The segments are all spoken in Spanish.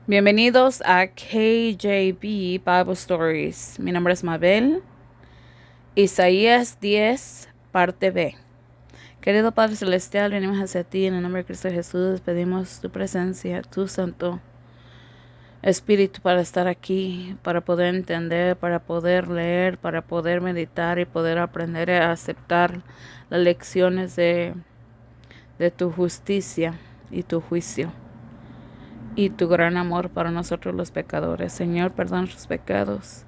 Bienvenidos a KJB Bible Stories. Mi nombre es Mabel. Isaías 10, parte B. Querido Padre Celestial, venimos hacia ti en el nombre de Cristo Jesús. Pedimos tu presencia, tu Santo Espíritu para estar aquí, para poder entender, para poder leer, para poder meditar y poder aprender a aceptar las lecciones de tu justicia y tu juicio y tu gran amor para nosotros los pecadores. Señor, perdona nuestros pecados.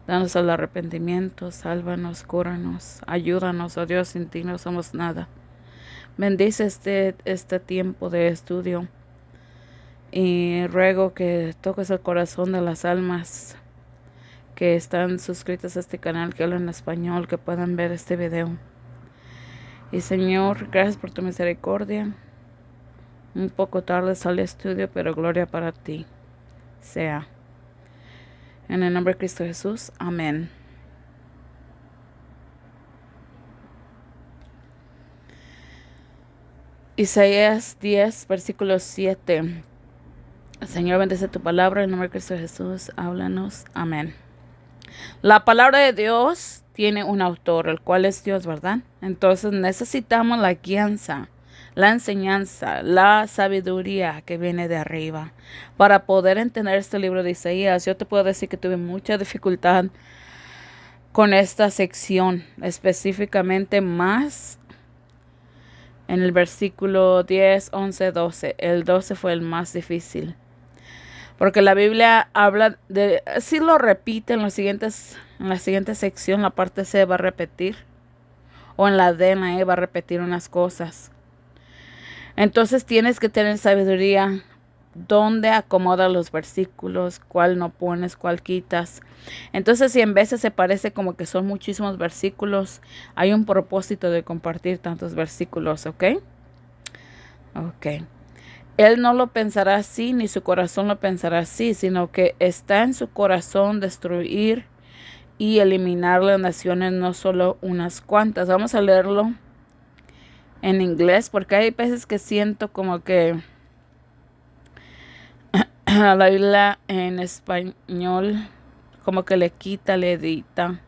Danos el arrepentimiento, sálvanos, cúranos, ayúdanos, oh Dios, sin ti no somos nada. Bendice este tiempo de estudio y ruego que toques el corazón de las almas que están suscritas a este canal, que hablan español, que puedan ver este video. Y Señor, gracias por tu misericordia. Un poco tarde sale estudio, pero gloria para ti sea. En el nombre de Cristo Jesús, amén. Isaías 10, versículo 7. Señor, bendice tu palabra en el nombre de Cristo Jesús, háblanos, amén. La palabra de Dios tiene un autor, el cual es Dios, ¿verdad? Entonces necesitamos la guianza, la enseñanza, la sabiduría que viene de arriba para poder entender este libro de Isaías. Yo te puedo decir que tuve mucha dificultad con esta sección, específicamente más en el versículo 10, 11, 12. El 12 fue el más difícil. Porque la Biblia habla de, sí lo repite en la siguiente sección, la parte C va a repetir, o en la D, en la E va a repetir unas cosas. Entonces tienes que tener sabiduría, dónde acomodas los versículos, cuál no pones, cuál quitas. Entonces, si en veces se parece como que son muchísimos versículos, hay un propósito de compartir tantos versículos, ¿ok? Ok. Él no lo pensará así, ni su corazón lo pensará así, sino que está en su corazón destruir y eliminar las naciones, no solo unas cuantas. Vamos a leerlo en inglés, porque hay veces que siento como que la Biblia en español como que le quita, le edita.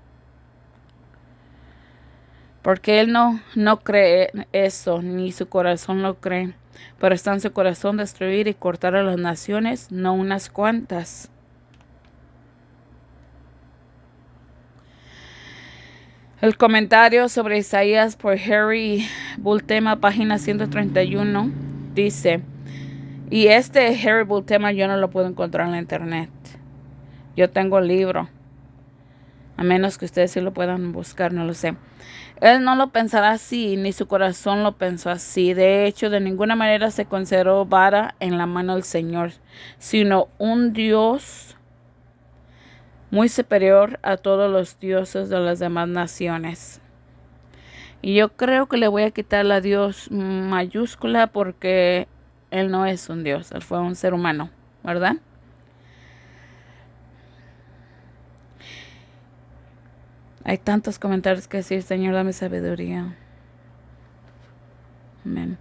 Porque él no cree eso, ni su corazón lo cree. Pero está en su corazón destruir y cortar a las naciones, no unas cuantas. El comentario sobre Isaías por Harry Bultema, página 131, dice, y Harry Bultema yo no lo puedo encontrar en la internet. Yo tengo el libro, a menos que ustedes sí lo puedan buscar, no lo sé. Él no lo pensará así, ni su corazón lo pensó así. De hecho, de ninguna manera se consideró vara en la mano del Señor, sino un Dios muy superior a todos los dioses de las demás naciones. Y yo creo que le voy a quitar la Dios mayúscula porque él no es un Dios, él fue un ser humano, ¿verdad? Hay tantos comentarios que decir, Señor, dame sabiduría. Amén.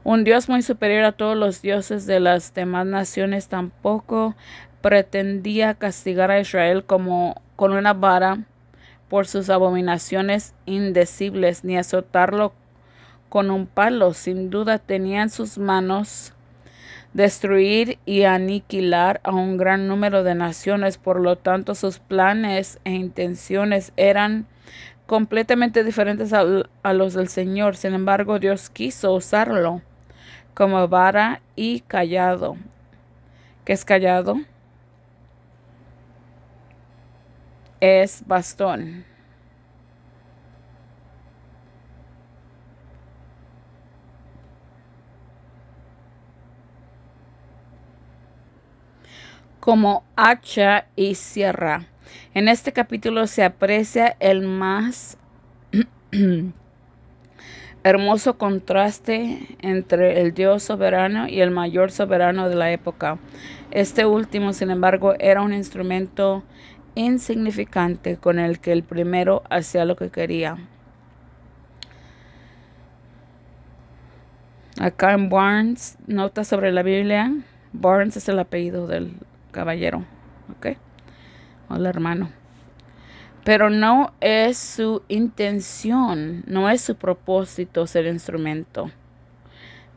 Un Dios muy superior a todos los dioses de las demás naciones tampoco pretendía castigar a Israel como con una vara por sus abominaciones indecibles, ni azotarlo con un palo. Sin duda tenía en sus manos destruir y aniquilar a un gran número de naciones. Por lo tanto, sus planes e intenciones eran completamente diferentes a los del Señor. Sin embargo, Dios quiso usarlo como vara y callado. ¿Qué es callado? Es bastón. Como hacha y sierra. En este capítulo se aprecia el más hermoso contraste entre el Dios soberano y el mayor soberano de la época. Este último, sin embargo, era un instrumento insignificante con el que el primero hacía lo que quería. Acá en Barnes, nota sobre la Biblia, Barnes es el apellido del caballero, ¿ok? O el hermano. Pero no es su intención, no es su propósito ser instrumento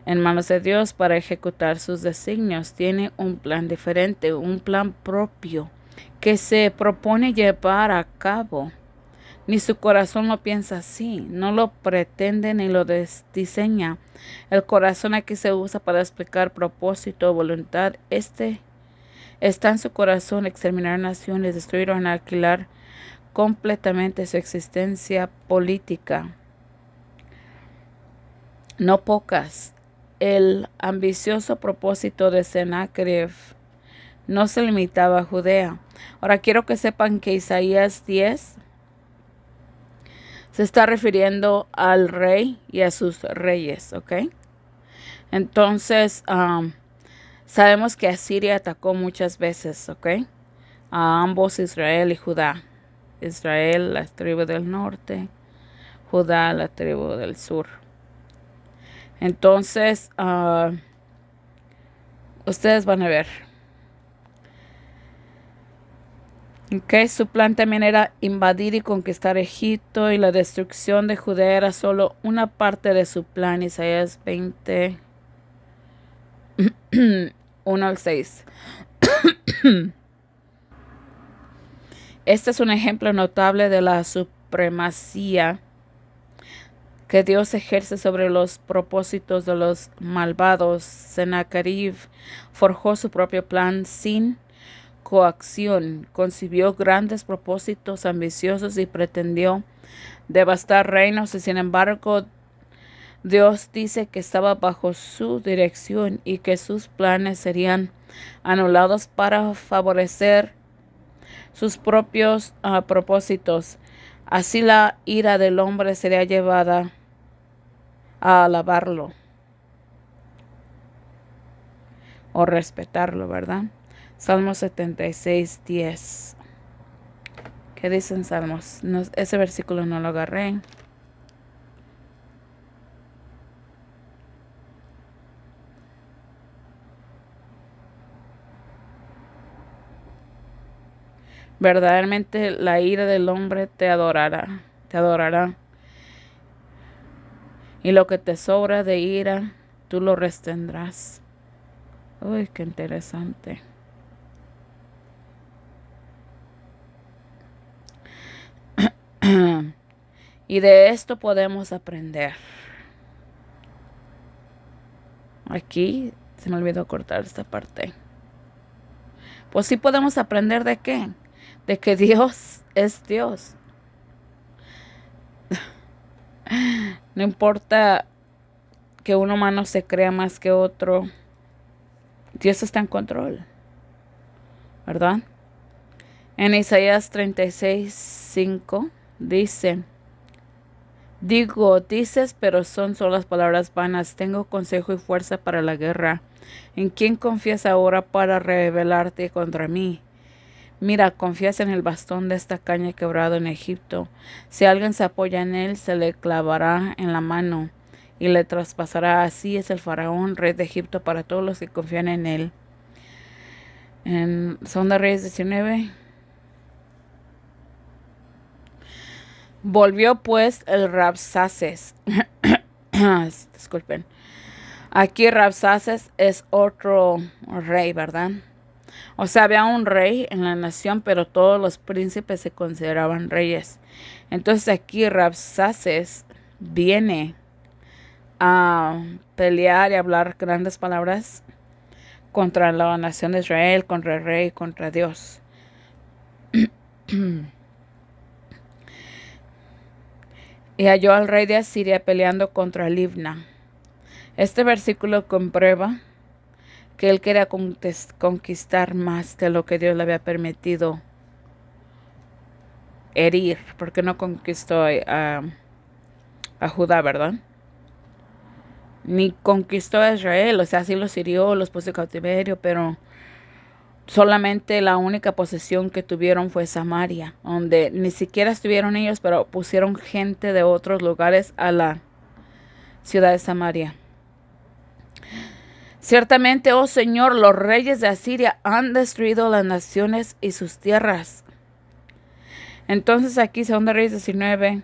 en manos de Dios para ejecutar sus designios. Tiene un plan diferente, un plan propio que se propone llevar a cabo. Ni su corazón lo piensa así, no lo pretende ni lo diseña. El corazón aquí se usa para explicar propósito o voluntad. Está en su corazón exterminar naciones, destruir o aniquilar completamente su existencia política. No pocas. El ambicioso propósito de Sennacherib no se limitaba a Judea. Ahora quiero que sepan que Isaías 10 se está refiriendo al rey y a sus reyes, ¿ok? Entonces, sabemos que Asiria atacó muchas veces, ¿ok? A ambos, Israel y Judá. Israel, la tribu del norte, Judá, la tribu del sur. Entonces, ustedes van a ver. Okay, su plan también era invadir y conquistar Egipto, y la destrucción de Judea era solo una parte de su plan. Isaías 20, 1 al 6. Este es un ejemplo notable de la supremacía que Dios ejerce sobre los propósitos de los malvados. Sennacherib forjó su propio plan sin coacción, concibió grandes propósitos ambiciosos y pretendió devastar reinos, y sin embargo Dios dice que estaba bajo su dirección y que sus planes serían anulados para favorecer sus propios propósitos. Así la ira del hombre sería llevada a alabarlo o respetarlo, ¿verdad? Salmo 76, 10. ¿Qué dicen Salmos? No, ese versículo no lo agarré. Verdaderamente la ira del hombre te adorará, te adorará. Y lo que te sobra de ira, tú lo retendrás. Uy, qué interesante. Y de esto podemos aprender. Aquí se me olvidó cortar esta parte. Pues sí podemos aprender de qué. De que Dios es Dios. No importa que un humano se crea más que otro. Dios está en control. ¿Verdad? En Isaías 36, 5 dice: dices, pero son solo las palabras vanas. Tengo consejo y fuerza para la guerra. ¿En quién confías ahora para rebelarte contra mí? Mira, confías en el bastón de esta caña quebrado en Egipto. Si alguien se apoya en él, se le clavará en la mano y le traspasará. Así es el faraón, rey de Egipto, para todos los que confían en él. En 2 Reyes 19. Volvió pues el Rabsaces. Disculpen. Aquí Rabsaces es otro rey, ¿verdad? O sea, había un rey en la nación, pero todos los príncipes se consideraban reyes. Entonces aquí Rabsaces viene a pelear y hablar grandes palabras contra la nación de Israel, contra el rey, contra Dios. Y halló al rey de Asiria peleando contra Libna. Este versículo comprueba que él quería conquistar más de lo que Dios le había permitido herir, porque no conquistó a Judá, ¿verdad? Ni conquistó a Israel, o sea, sí los hirió, los puso en cautiverio, pero solamente la única posesión que tuvieron fue Samaria, donde ni siquiera estuvieron ellos, pero pusieron gente de otros lugares a la ciudad de Samaria. Ciertamente, oh Señor, los reyes de Asiria han destruido las naciones y sus tierras. Entonces aquí 2 Reyes 19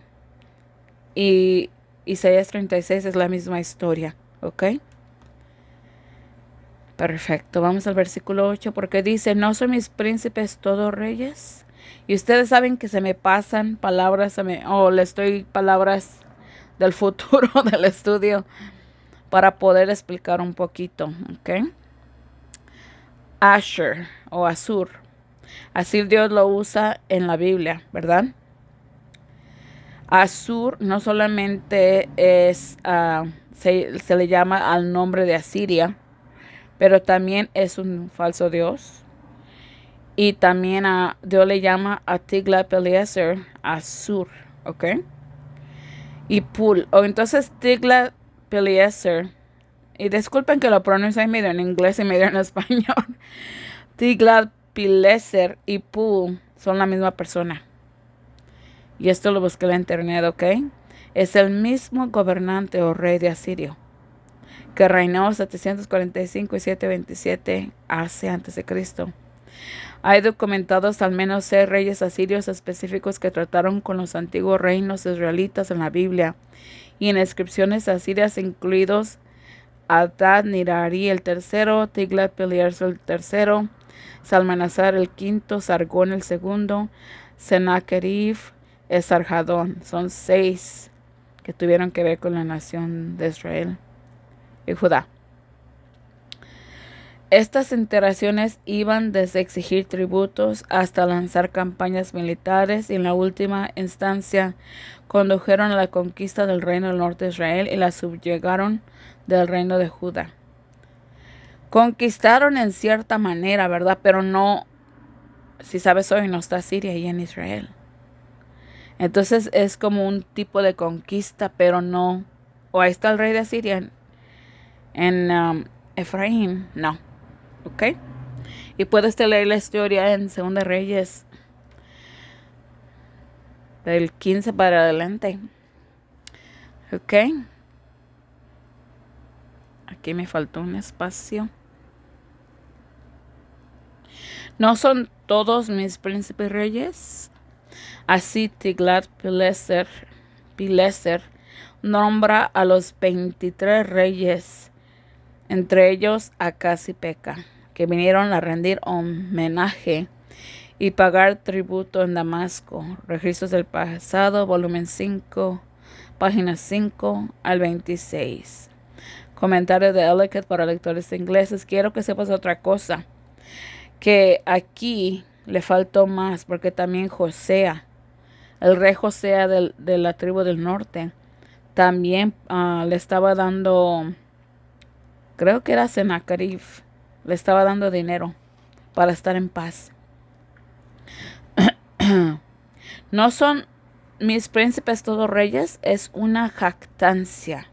y Isaías 36 es la misma historia, ¿ok? Perfecto, vamos al versículo 8 porque dice, ¿no son mis príncipes todos reyes? Y ustedes saben que se me pasan palabras, les doy palabras del futuro del estudio para poder explicar un poquito, ¿ok? Asher o Asur. Así Dios lo usa en la Biblia, ¿verdad? Asur no solamente se le llama al nombre de Asiria, pero también es un falso dios. Y también Dios le llama a Tiglat-Pileser Asur, ¿ok? Y Pul, o entonces Tiglat-Pileser, y disculpen que lo pronuncie medio en inglés y medio en español, Tiglat-Pileser y Pul son la misma persona. Y esto lo busqué en la internet, ¿ok? Es el mismo gobernante o rey de Asirio, que reinó 745 y 727 a.C. Hay documentados al menos 6 reyes asirios específicos que trataron con los antiguos reinos israelitas en la Biblia y en inscripciones asirias, incluidos Adad-Nirari el tercero, Tiglat-Pileser el tercero, Salmanasar el quinto, Sargón el segundo, Sennacherib, Esarhadón. Son 6 que tuvieron que ver con la nación de Israel y Judá. Estas interacciones iban desde exigir tributos hasta lanzar campañas militares y en la última instancia condujeron a la conquista del reino del norte de Israel y la subyugaron del reino de Judá. Conquistaron en cierta manera, ¿verdad? Pero no, si sabes hoy, no está Siria y en Israel. Entonces es como un tipo de conquista, pero no. O ahí está el rey de Asiria en Efraín, no. ¿Ok? Y puedes leer la historia en 2 Reyes del 15 para adelante. ¿Ok? Aquí me faltó un espacio. ¿No son todos mis príncipes reyes? Así Tiglat-Pileser nombra a los 23 reyes, entre ellos Acaz y Peca, que vinieron a rendir homenaje y pagar tributo en Damasco. Registros del pasado, volumen 5, páginas 5 al 26. Comentario de Ellicott para lectores ingleses. Quiero que sepas otra cosa, que aquí le faltó más, porque también Josea, el rey Josea de la tribu del norte, también le estaba dando, creo que era Sennacherib, le estaba dando dinero para estar en paz. No son mis príncipes todos reyes, es una jactancia,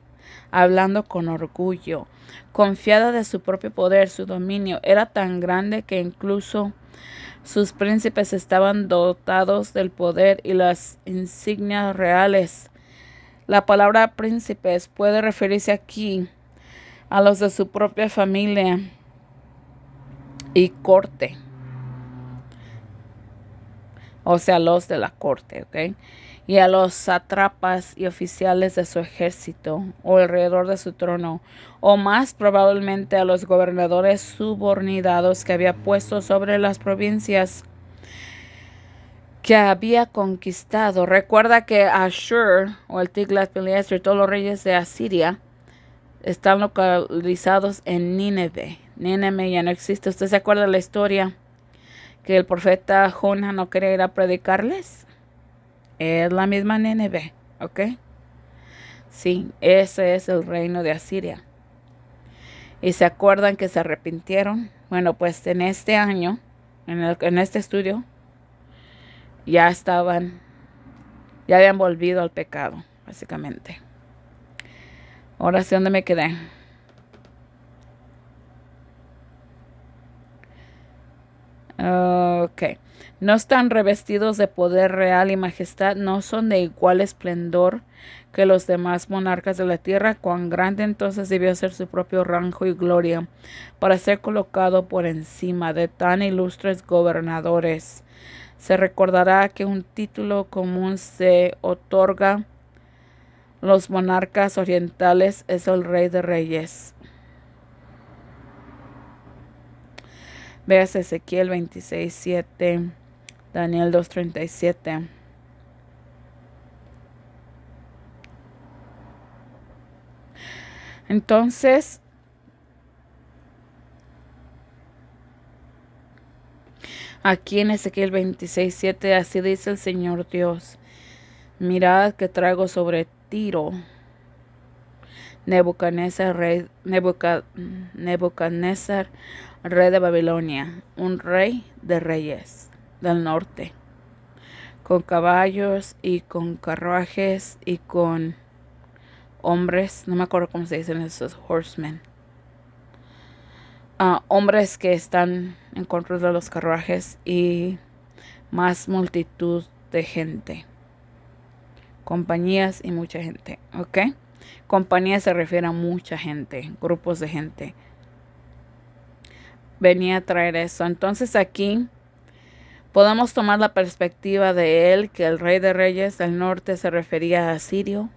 hablando con orgullo, confiada de su propio poder. Su dominio era tan grande que incluso sus príncipes estaban dotados del poder y las insignias reales. La palabra príncipes puede referirse aquí a los de su propia familia y corte, o sea, los de la corte, ¿ok? Y a los sátrapas y oficiales de su ejército o alrededor de su trono, o más probablemente a los gobernadores subordinados que había puesto sobre las provincias que había conquistado. Recuerda que Ashur o el Tiglat-Pileser y todos los reyes de Asiria están localizados en Nínive. Nínive ya no existe. ¿Usted se acuerda de la historia que el profeta Jonás no quería ir a predicarles? Es la misma Nínive, ¿ok? Sí, ese es el reino de Asiria. ¿Y se acuerdan que se arrepintieron? Bueno, pues en este año, en este estudio, ya habían volvido al pecado, básicamente. Ahora sí, ¿dónde me quedé? Ok. No están revestidos de poder real y majestad, no son de igual esplendor que los demás monarcas de la tierra. Cuán grande entonces debió ser su propio rango y gloria para ser colocado por encima de tan ilustres gobernadores. Se recordará que un título común se otorga a los monarcas orientales, es el Rey de Reyes. Veas Ezequiel 26:7, Daniel 2:37. Entonces, aquí en Ezequiel 26:7, así dice el Señor Dios: mirad que traigo sobre Tiro Nebuchadnezzar, rey de Babilonia, un rey de reyes del norte, con caballos y con carruajes y con hombres, no me acuerdo cómo se dicen esos horsemen, hombres que están en control de los carruajes y más multitud de gente, compañías y mucha gente, ¿ok? Compañía se refiere a mucha gente, grupos de gente. Venía a traer eso. Entonces aquí podemos tomar la perspectiva de él, que el rey de reyes del norte se refería a Asirio.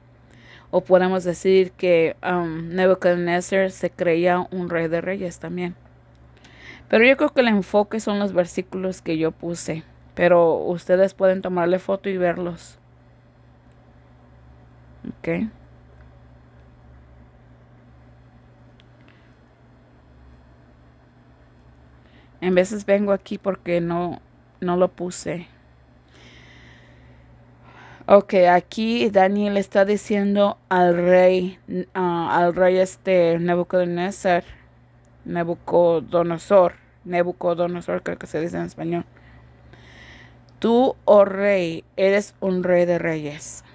O podemos decir que Nebuchadnezzar se creía un rey de reyes también. Pero yo creo que el enfoque son los versículos que yo puse. Pero ustedes pueden tomarle foto y verlos. ¿Ok? En veces vengo aquí porque no lo puse. Ok, aquí Daniel está diciendo al rey Nabucodonosor, creo que se dice en español. Tú, oh rey, eres un rey de reyes.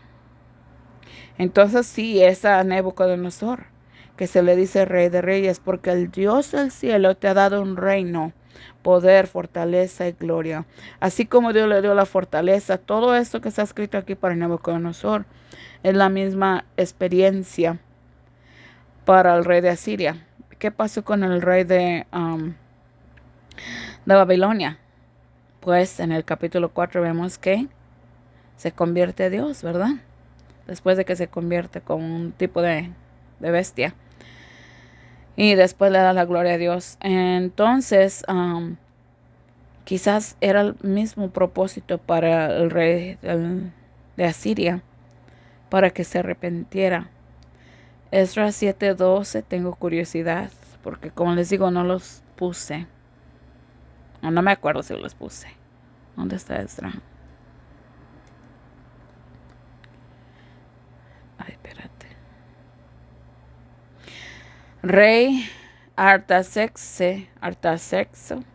Entonces sí, es a Nabucodonosor que se le dice rey de reyes, porque el Dios del cielo te ha dado un reino, poder, fortaleza y gloria. Así como Dios le dio la fortaleza, todo esto que está escrito aquí para Nabucodonosor es la misma experiencia para el rey de Asiria. ¿Qué pasó con el rey de Babilonia? Pues en el capítulo 4 vemos que se convierte a Dios, ¿verdad? Después de que se convierte como un tipo de bestia. Y después le da la gloria a Dios. Entonces, quizás era el mismo propósito para el rey de Asiria, para que se arrepintiera. Esdras 7:12, tengo curiosidad, porque como les digo, no los puse. No me acuerdo si los puse. ¿Dónde está Esdras? Ay, espérate. Rey Artaxerxes,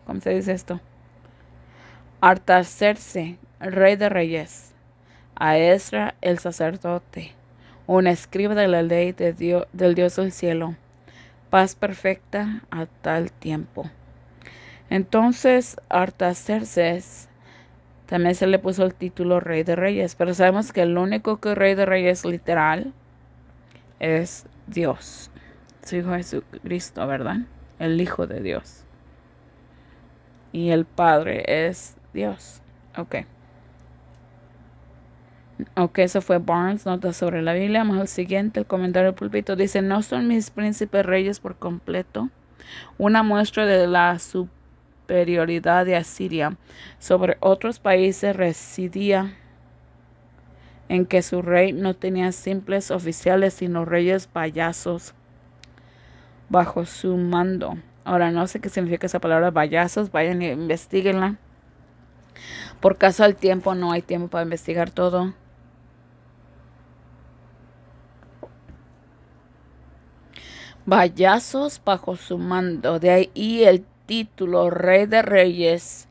¿cómo se dice esto? Artaxerxes, rey de reyes, a Esdras el sacerdote, un escriba de la ley de del Dios del cielo, paz perfecta a tal tiempo. Entonces Artaxerxes también se le puso el título rey de reyes, pero sabemos que el único que rey de reyes literal es Dios, su Hijo Jesucristo, ¿verdad? El Hijo de Dios. Y el Padre es Dios. Ok. Ok, eso fue Barnes, nota sobre la Biblia. Vamos al siguiente, el comentario del púlpito. Dice, ¿no son mis príncipes reyes por completo? Una muestra de la superioridad de Asiria sobre otros países residía en que su rey no tenía simples oficiales, sino reyes payasos bajo su mando. Ahora, no sé qué significa esa palabra payasos, vayan y investiguenla. Por causa del tiempo, no hay tiempo para investigar todo. Payasos bajo su mando, de ahí el título Rey de Reyes,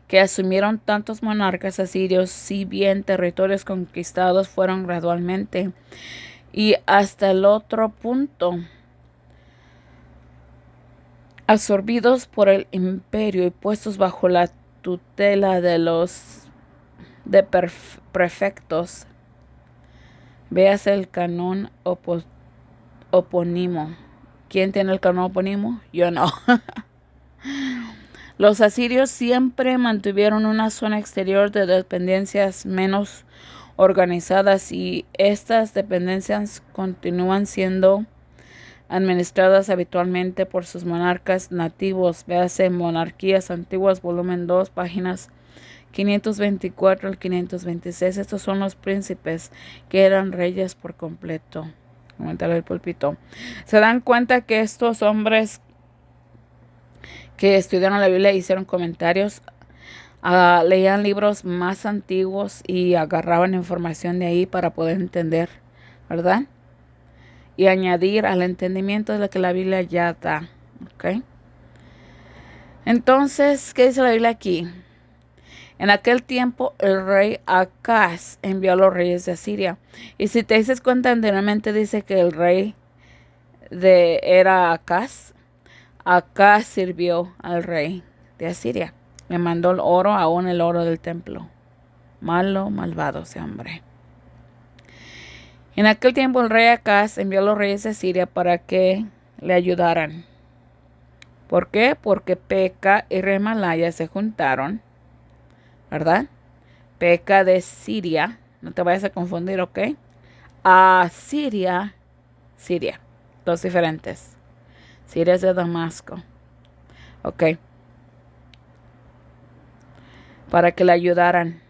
que asumieron tantos monarcas asirios, si bien territorios conquistados fueron gradualmente. Y hasta el otro punto, absorbidos por el imperio y puestos bajo la tutela de los prefectos. Veas el canon opónimo. ¿Quién tiene el canon opónimo? Yo no. Los asirios siempre mantuvieron una zona exterior de dependencias menos organizadas y estas dependencias continúan siendo administradas habitualmente por sus monarcas nativos. Véase Monarquías Antiguas, volumen 2, páginas 524 al 526. Estos son los príncipes que eran reyes por completo. Aumentar el púlpito. Se dan cuenta que estos hombres que estudiaron la Biblia hicieron comentarios, leían libros más antiguos y agarraban información de ahí para poder entender, ¿verdad? Y añadir al entendimiento de lo que la Biblia ya da, ¿ok? Entonces, ¿qué dice la Biblia aquí? En aquel tiempo el rey Acaz envió a los reyes de Asiria. Y si te dices cuenta, anteriormente dice que el rey era Acaz. Acaz sirvió al rey de Asiria. Le mandó el oro, aún el oro del templo. Malvado ese hombre. En aquel tiempo el rey Acaz envió a los reyes de Siria para que le ayudaran. ¿Por qué? Porque Peca y Remalaya se juntaron, ¿verdad? Peca de Siria, no te vayas a confundir, ¿ok? Siria, dos diferentes. Siria es de Damasco, ¿ok? Para que le ayudaran.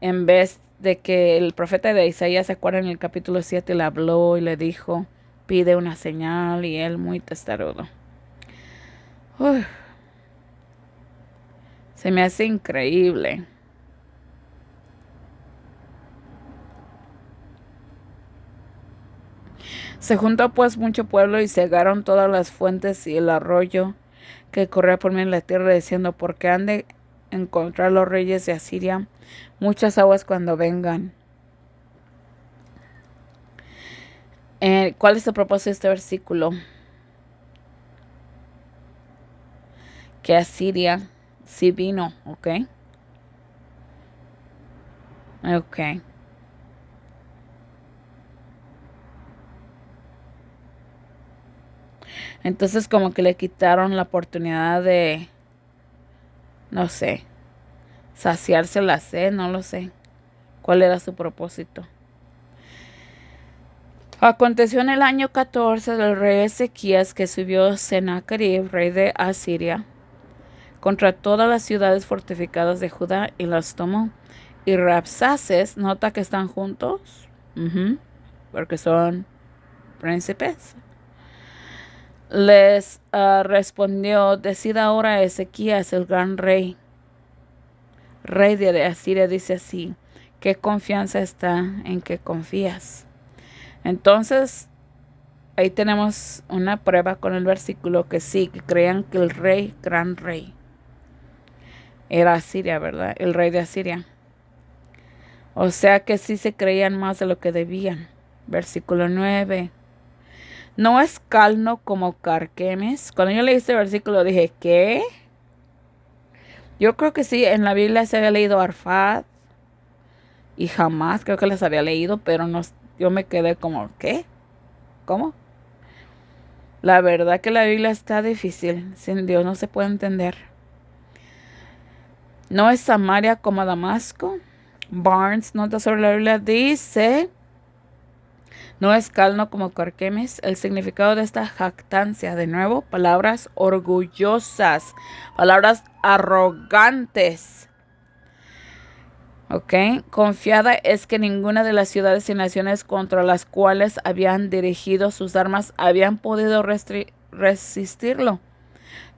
En vez de que el profeta de Isaías, se acuerda en el capítulo 7, le habló y le dijo, pide una señal, y él muy testarudo. Se me hace increíble. Se juntó pues mucho pueblo y cegaron todas las fuentes y el arroyo que corría por medio de la tierra, diciendo, porque han de encontrar los reyes de Asiria muchas aguas cuando vengan. ¿Cuál es el propósito de este versículo? Que Asiria sí vino, ¿ok? Ok. Entonces como que le quitaron la oportunidad de, no sé, saciarse la sed, no lo sé. ¿Cuál era su propósito? Aconteció en el año 14 del rey Ezequías que subió Sennacherib, rey de Asiria, contra todas las ciudades fortificadas de Judá y las tomó. Y Rabsaces, nota que están juntos, porque son príncipes, les respondió, decid ahora a Ezequías, el gran rey de Asiria, dice así, ¿qué confianza está en que confías? Entonces, ahí tenemos una prueba con el versículo que sí, que creían que el rey, gran rey, era Asiria, ¿verdad? El rey de Asiria. O sea que sí se creían más de lo que debían. Versículo 9. No es Calno como Carquemes. Cuando yo leí este versículo dije, ¿qué? Yo creo que sí, en la Biblia se había leído Arfad y jamás creo que les había leído, pero no, yo me quedé como, ¿qué? ¿Cómo? La verdad que la Biblia está difícil. Sin Dios no se puede entender. No es Samaria como Damasco. Barnes, nota sobre la Biblia, dice, no es Calno como Carquemes. El significado de esta jactancia, de nuevo, palabras orgullosas, palabras arrogantes. ¿Ok? Confiada es que ninguna de las ciudades y naciones contra las cuales habían dirigido sus armas habían podido resistirlo.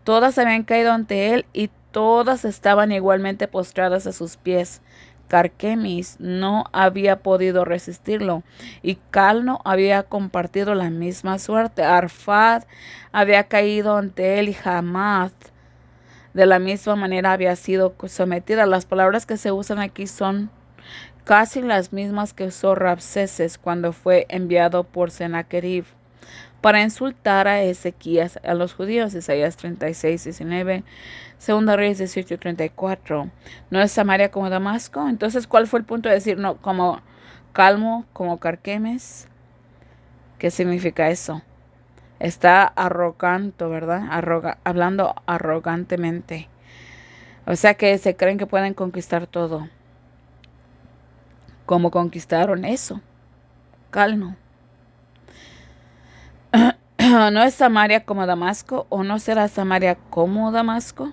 Todas habían caído ante él y todas estaban igualmente postradas a sus pies. Carquemis no había podido resistirlo y Calno había compartido la misma suerte. Arfad había caído ante él y Hamath de la misma manera había sido sometida. Las palabras que se usan aquí son casi las mismas que usó Rabsaces cuando fue enviado por Sennacherib para insultar a Ezequías a los judíos. Isaías 36:19, Segunda Reyes 18:34. ¿No es Samaria como Damasco? Entonces, ¿cuál fue el punto de decir no como calmo, como Carquemes? ¿Qué significa eso? Está arrogante, ¿verdad? Hablando arrogantemente. O sea que se creen que pueden conquistar todo. ¿Cómo conquistaron eso? Calmo. ¿No es Samaria como Damasco? ¿O no será Samaria como Damasco?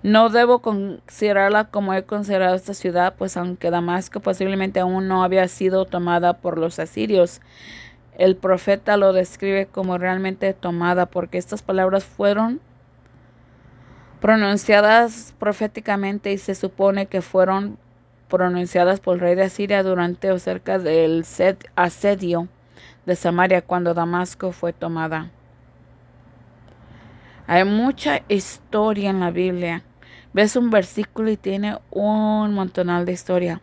No debo considerarla como he considerado esta ciudad, pues aunque Damasco posiblemente aún no había sido tomada por los asirios, el profeta lo describe como realmente tomada, porque estas palabras fueron pronunciadas proféticamente y se supone que fueron pronunciadas por el rey de Asiria durante o cerca del asedio de Samaria cuando Damasco fue tomada. Hay mucha historia en la Biblia. Ves un versículo y tiene un montonal de historia.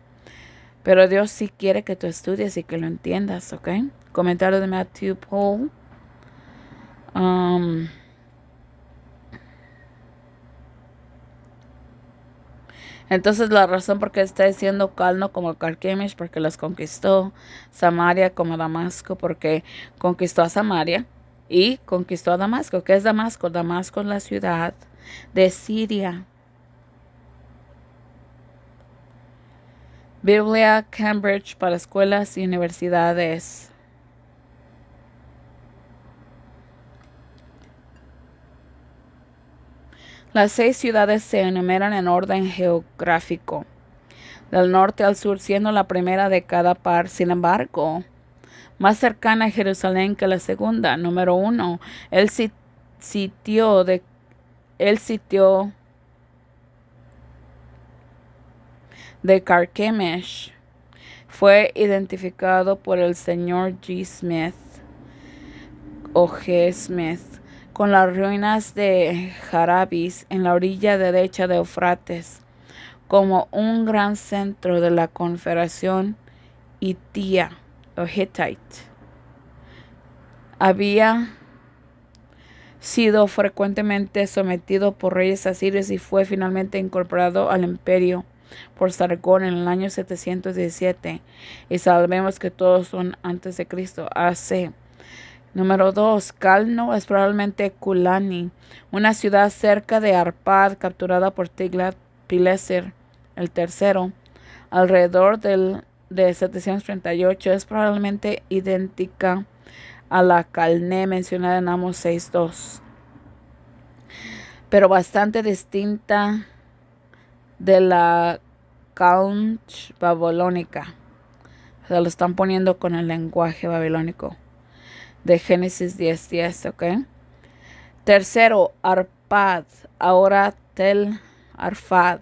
Pero Dios sí quiere que tú estudies y que lo entiendas, ¿ok? Comentario de Matthew Paul. Entonces la razón por qué está diciendo Calno como Carquemes, porque los conquistó. Samaria como Damasco, porque conquistó a Samaria y conquistó a Damasco. ¿Qué es Damasco? Damasco es la ciudad de Siria. Biblia Cambridge para escuelas y universidades. Las 6 ciudades se enumeran en orden geográfico, del norte al sur, siendo la primera de cada par, sin embargo, más cercana a Jerusalén que la segunda. Número 1, el sitio de Carchemish fue identificado por el señor G. Smith o G. Smith con las ruinas de Jarabis en la orilla derecha de Eufrates como un gran centro de la confederación hittita o Hittite. Había sido frecuentemente sometido por reyes asirios y fue finalmente incorporado al imperio por Sargón en el año 717, y sabemos que todos son antes de Cristo, AC. Número 2, Calno es probablemente Kulani, una ciudad cerca de Arpad capturada por Tiglat-Pileser el tercero, alrededor de 738. Es probablemente idéntica a la Calné mencionada en Amos 6:2, pero bastante distinta de la Calnch babilónica. Se lo están poniendo con el lenguaje babilónico de Génesis 10:10, ¿ok? Tercero, Arpad, ahora Tel Arfad,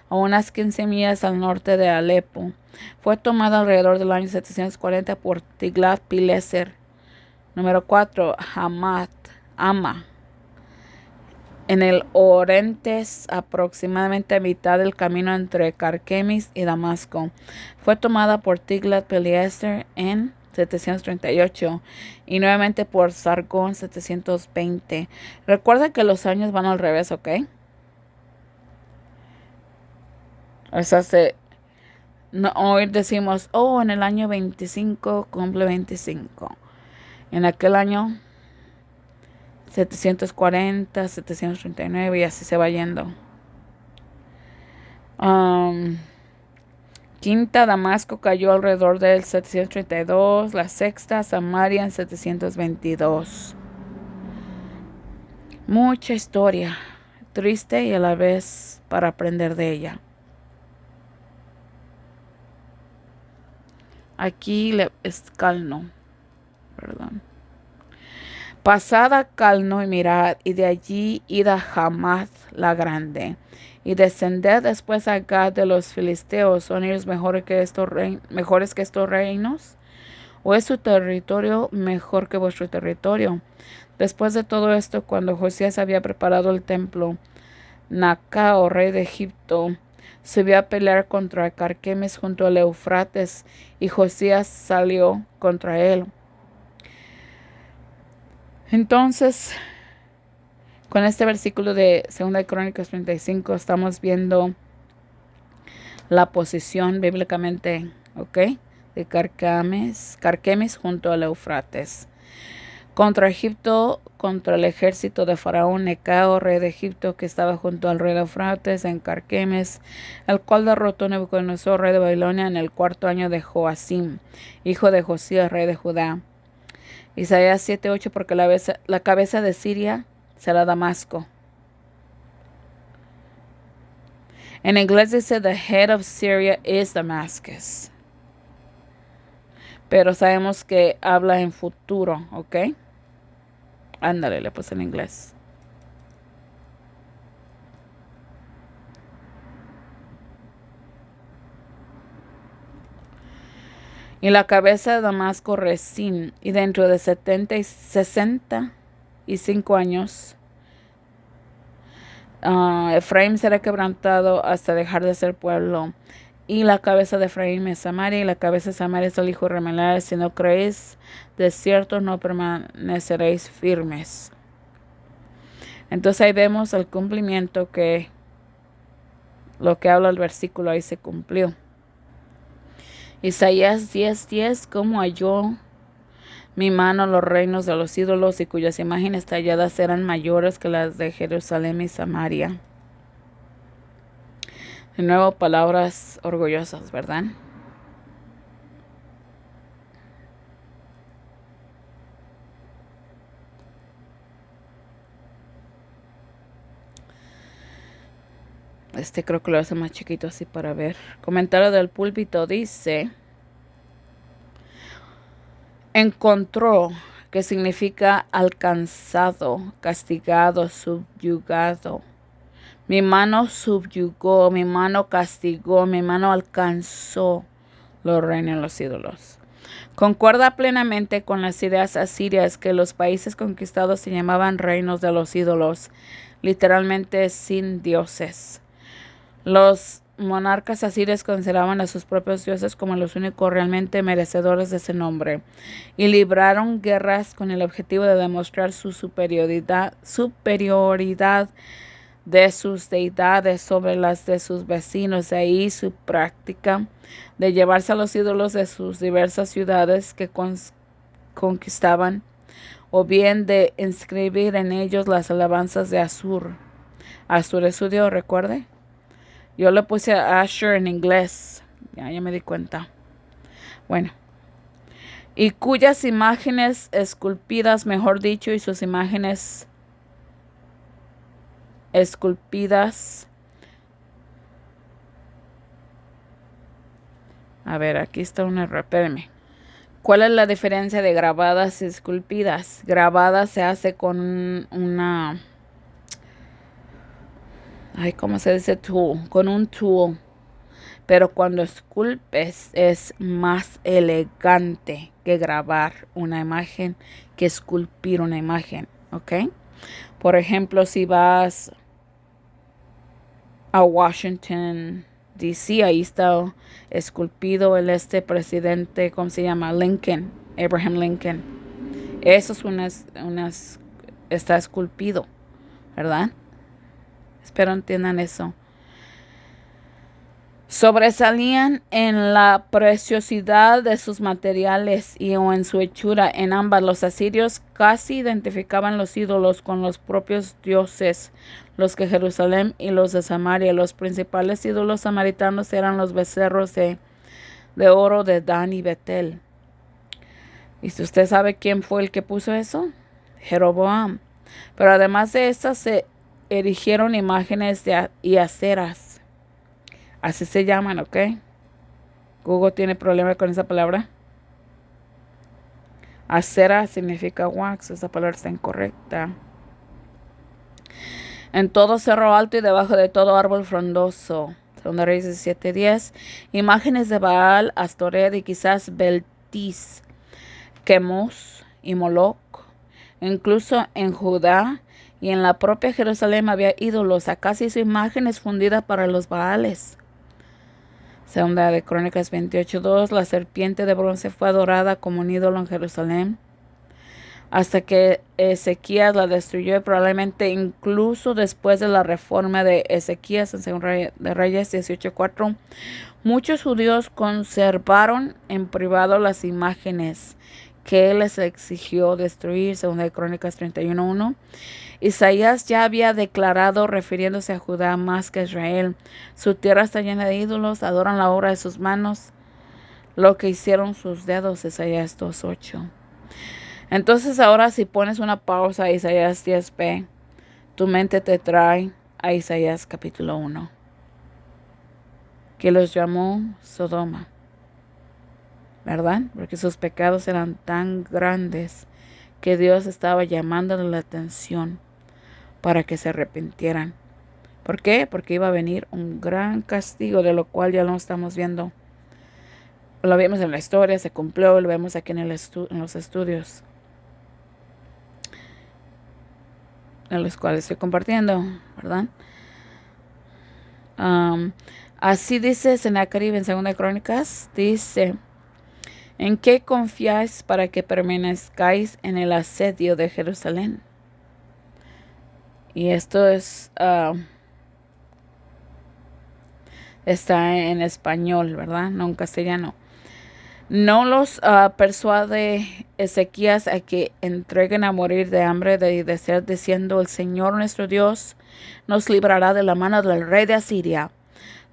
a unas 15 millas al norte de Alepo. Fue tomada alrededor del año 740 por Tiglat-Pileser. Número 4, Hama, en el oriente, aproximadamente a mitad del camino entre Carquemis y Damasco. Fue tomada por Tiglat-Pileser en 738 y nuevamente por Sargón 720. Recuerda que los años van al revés, ¿ok? O sea, hoy decimos, en el año 25 cumple 25. En aquel año 740, 739 y así se va yendo. Quinta, Damasco cayó alrededor del 732. La sexta, Samaria en 722. Mucha historia, triste y a la vez para aprender de ella. Aquí es Calno, perdón. Pasada Calno y mirad, y de allí id a Hamath la grande, y descended después a Gad de los filisteos. ¿Son ellos mejores que estos reinos? ¿O es su territorio mejor que vuestro territorio? Después de todo esto, cuando Josías había preparado el templo, Nacao, rey de Egipto, subió a pelear contra Carquemes junto al Eufrates, y Josías salió contra él. Entonces, con este versículo de 2 Crónicas 35 estamos viendo la posición bíblicamente, ¿ok? De Carquemes junto al Eufrates. Contra Egipto, contra el ejército de Faraón Necao, rey de Egipto, que estaba junto al rey de Eufrates en Carquemes, el cual derrotó a Nabucodonosor, rey de Babilonia, en el 4º año de Joacim, hijo de Josías, rey de Judá. Isaías 7:8, porque la cabeza de Siria será Damasco. En inglés dice, the head of Syria is Damascus. Pero sabemos que habla en futuro, ¿ok? Ándale, le puse en inglés. Y la cabeza de Damasco Rezín, y dentro de 65 años, Efraín será quebrantado hasta dejar de ser pueblo. Y la cabeza de Efraín es Samaria, y la cabeza de Samaria es el hijo de Remelar. Si no creéis, de cierto no permaneceréis firmes. Entonces ahí vemos el cumplimiento, que lo que habla el versículo ahí se cumplió. Isaías 10:10, como halló mi mano los reinos de los ídolos, y cuyas imágenes talladas eran mayores que las de Jerusalén y Samaria. De nuevo, palabras orgullosas, ¿verdad? Creo que lo hace más chiquito así para ver. Comentario del púlpito dice: encontró, que significa alcanzado, castigado, subyugado. Mi mano subyugó, mi mano castigó, mi mano alcanzó los reinos de los ídolos. Concuerda plenamente con las ideas asirias que los países conquistados se llamaban reinos de los ídolos, literalmente sin dioses. Los monarcas asirios consideraban a sus propios dioses como los únicos realmente merecedores de ese nombre, y libraron guerras con el objetivo de demostrar su superioridad de sus deidades sobre las de sus vecinos. De ahí su práctica de llevarse a los ídolos de sus diversas ciudades que conquistaban, o bien de inscribir en ellos las alabanzas de Asur. Asur es su dios, recuerde. Yo le puse a Asher en inglés. Ya me di cuenta. Bueno. Y cuyas imágenes esculpidas, mejor dicho, y sus imágenes esculpidas. A ver, aquí está un error, espérenme. ¿Cuál es la diferencia de grabadas y esculpidas? Grabadas se hace con una... ¿cómo se dice? Tool. Con un tool. Pero cuando esculpes es más elegante que grabar una imagen, que esculpir una imagen, ¿ok? Por ejemplo, si vas a Washington, D.C., ahí está esculpido el presidente, ¿cómo se llama? Lincoln, Abraham Lincoln. Eso es está esculpido, ¿verdad? Espero entiendan eso. Sobresalían en la preciosidad de sus materiales y o en su hechura. En ambas, los asirios casi identificaban los ídolos con los propios dioses, los que Jerusalén y los de Samaria. Los principales ídolos samaritanos eran los becerros de oro de Dan y Betel. ¿Y si usted sabe quién fue el que puso eso? Jeroboam. Pero además de estas se erigieron imágenes y aceras. Así se llaman, ¿ok? Google tiene problema con esa palabra. Acera significa wax. Esa palabra está incorrecta. En todo cerro alto y debajo de todo árbol frondoso. Segunda Reyes 17:10. Imágenes de Baal, Astoret y quizás Beltis, Quemos y Moloch. Incluso en Judá y en la propia Jerusalén había ídolos. Acá se hizo imágenes fundidas para los Baales. Segunda de Crónicas 28:2, la serpiente de bronce fue adorada como un ídolo en Jerusalén, hasta que Ezequías la destruyó, y probablemente incluso después de la reforma de Ezequías en Segunda de Reyes 18:4, muchos judíos conservaron en privado las imágenes que él les exigió destruir. Segunda de Crónicas 31:1. Isaías ya había declarado, refiriéndose a Judá más que a Israel: su tierra está llena de ídolos, adoran la obra de sus manos, lo que hicieron sus dedos. Isaías 2:8. Entonces ahora, si pones una pausa a Isaías 10b, tu mente te trae a Isaías capítulo 1, que los llamó Sodoma, ¿verdad? Porque sus pecados eran tan grandes que Dios estaba llamándole la atención para que se arrepintieran. ¿Por qué? Porque iba a venir un gran castigo, de lo cual ya lo estamos viendo. Lo vimos en la historia, se cumplió, lo vemos aquí en los estudios en los cuales estoy compartiendo, ¿verdad? Así dice Sennacherib en Segunda de Crónicas, dice: ¿en qué confiáis para que permanezcáis en el asedio de Jerusalén? Y esto está en español, ¿verdad? No en castellano. No los persuade Ezequías a que entreguen a morir de hambre y de sed, diciendo: el Señor nuestro Dios nos librará de la mano del rey de Asiria.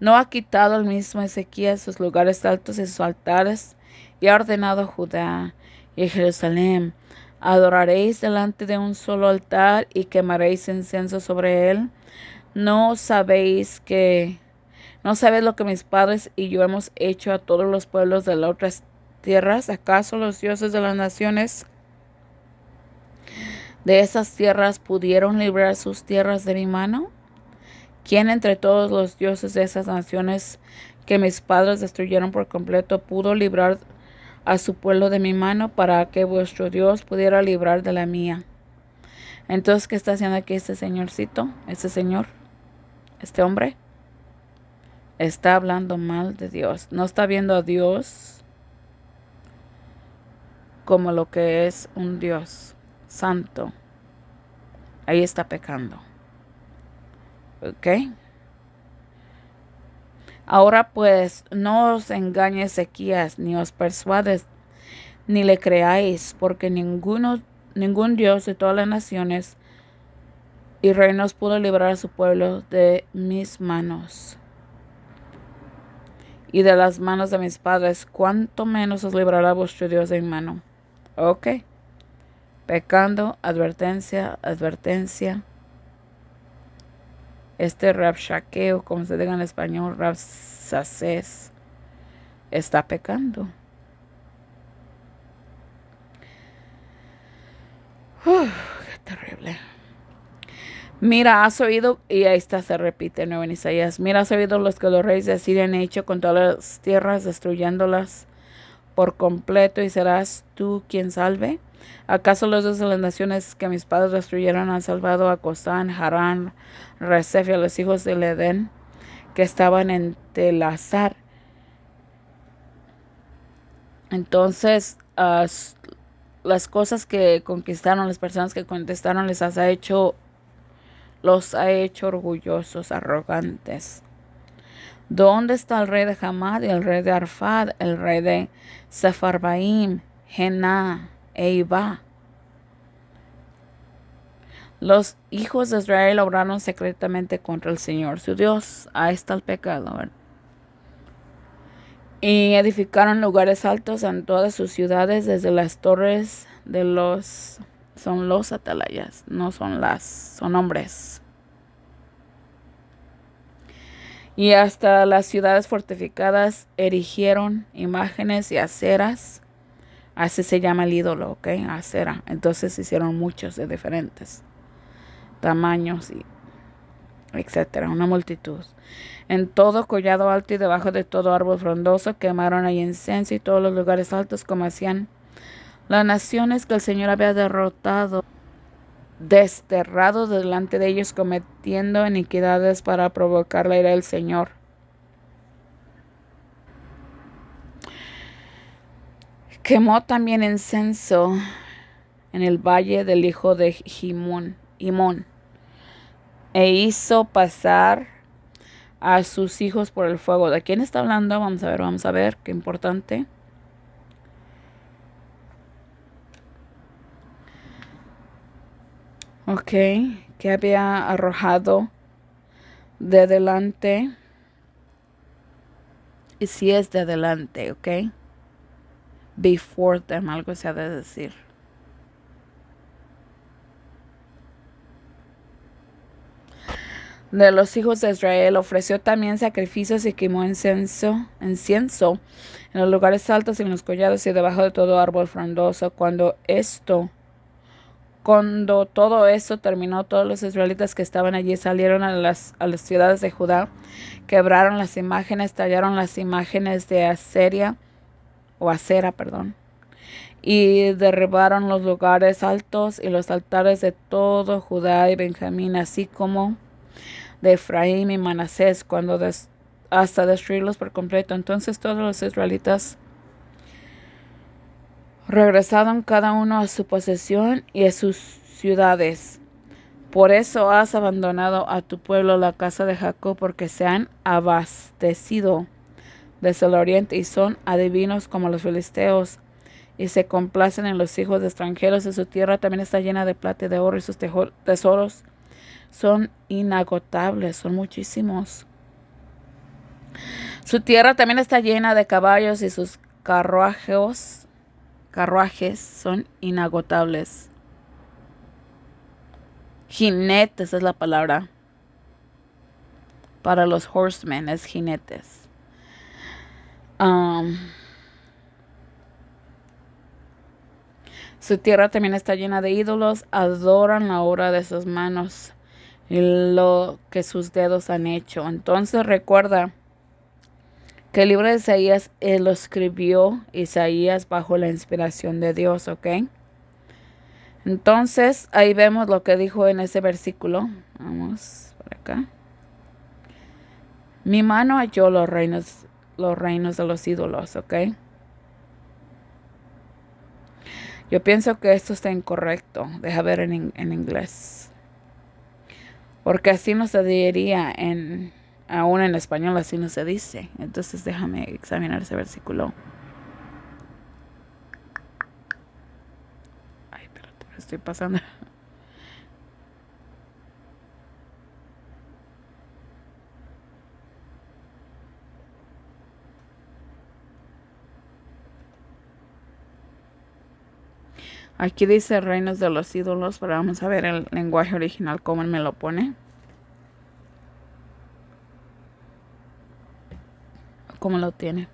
¿No ha quitado el mismo Ezequías sus lugares altos y sus altares, y ha ordenado a Judá y a Jerusalén: adoraréis delante de un solo altar y quemaréis incienso sobre él? ¿No sabéis lo que mis padres y yo hemos hecho a todos los pueblos de las otras tierras? ¿Acaso los dioses de las naciones de esas tierras pudieron librar sus tierras de mi mano? ¿Quién entre todos los dioses de esas naciones que mis padres destruyeron por completo pudo librar a su pueblo de mi mano, para que vuestro Dios pudiera librar de la mía? Entonces, ¿qué está haciendo aquí este señorcito? Este señor, este hombre, está hablando mal de Dios. No está viendo a Dios como lo que es un Dios santo. Ahí está pecando. ¿Ok? Ahora pues, no os engañe Ezequías, ni os persuades, ni le creáis, porque ningún Dios de todas las naciones y reinos pudo librar a su pueblo de mis manos y de las manos de mis padres, cuanto menos os librará vuestro Dios de mi mano. Ok. Pecando, advertencia, advertencia. Rabshaqueo, como se diga en español, Rabsacés, está pecando. Qué terrible. Mira, has oído, y ahí está, se repite nuevo en Isaías: mira, has oído los que los reyes de Asiria han hecho con todas las tierras, destruyéndolas por completo, y serás tú quien salve. ¿Acaso los dioses de las naciones que mis padres destruyeron han salvado a Cosán, Harán, Resef y a los hijos del Edén que estaban en Telazar? Entonces, las cosas que conquistaron, las personas que conquistaron, los ha hecho orgullosos, arrogantes. ¿Dónde está el rey de Hamad y el rey de Arfad, el rey de Sepharvaim, Jená e Iba? Los hijos de Israel obraron secretamente contra el Señor su Dios. Ahí está el pecado, ¿verdad? Y edificaron lugares altos en todas sus ciudades, desde las torres de son los atalayas, no son son hombres, y hasta las ciudades fortificadas erigieron imágenes y aceras. Así se llama el ídolo, ¿ok? Acera. Entonces hicieron muchos de diferentes tamaños y etcétera, una multitud. En todo collado alto y debajo de todo árbol frondoso quemaron ahí incenso, y todos los lugares altos, como hacían las naciones que el Señor había derrotado. desterrado delante de ellos, cometiendo iniquidades para provocar la ira del Señor. Quemó también incenso en el valle del hijo de Himón, e hizo pasar a sus hijos por el fuego. ¿De quién está hablando? Vamos a ver, qué importante. Ok, que había arrojado de delante. Y si es de delante, ok. Before them, algo se ha de decir. De los hijos de Israel ofreció también sacrificios y quemó incienso en los lugares altos y en los collados y debajo de todo árbol frondoso. Cuando todo esto terminó, todos los israelitas que estaban allí salieron a las ciudades de Judá, quebraron las imágenes, tallaron las imágenes de Acera, y derribaron los lugares altos y los altares de todo Judá y Benjamín, así como de Efraín y Manasés, hasta destruirlos por completo. Entonces todos los israelitas regresaron cada uno a su posesión y a sus ciudades. Por eso has abandonado a tu pueblo, la casa de Jacob, porque se han abastecido desde el oriente y son adivinos como los filisteos, y se complacen en los hijos de extranjeros, y su tierra también está llena de plata y de oro, y sus tesoros son inagotables, son muchísimos. Su tierra también está llena de caballos, y sus carruajes son inagotables. Jinetes es la palabra. Para los horsemen es jinetes. Su tierra también está llena de ídolos, adoran la obra de sus manos y lo que sus dedos han hecho. Entonces recuerda que el libro de Isaías lo escribió Isaías bajo la inspiración de Dios, ¿ok? Entonces ahí vemos lo que dijo en ese versículo. Vamos por acá. Mi mano halló los reinos de los ídolos, ¿ok? Yo pienso que esto está incorrecto. Deja ver en inglés. Porque así no se diría aún en español, así no se dice. Entonces déjame examinar ese versículo. Ay, espérate, me estoy pasando. Aquí dice reinos de los ídolos, pero vamos a ver el lenguaje original, cómo me lo pone. ¿Cómo lo tiene?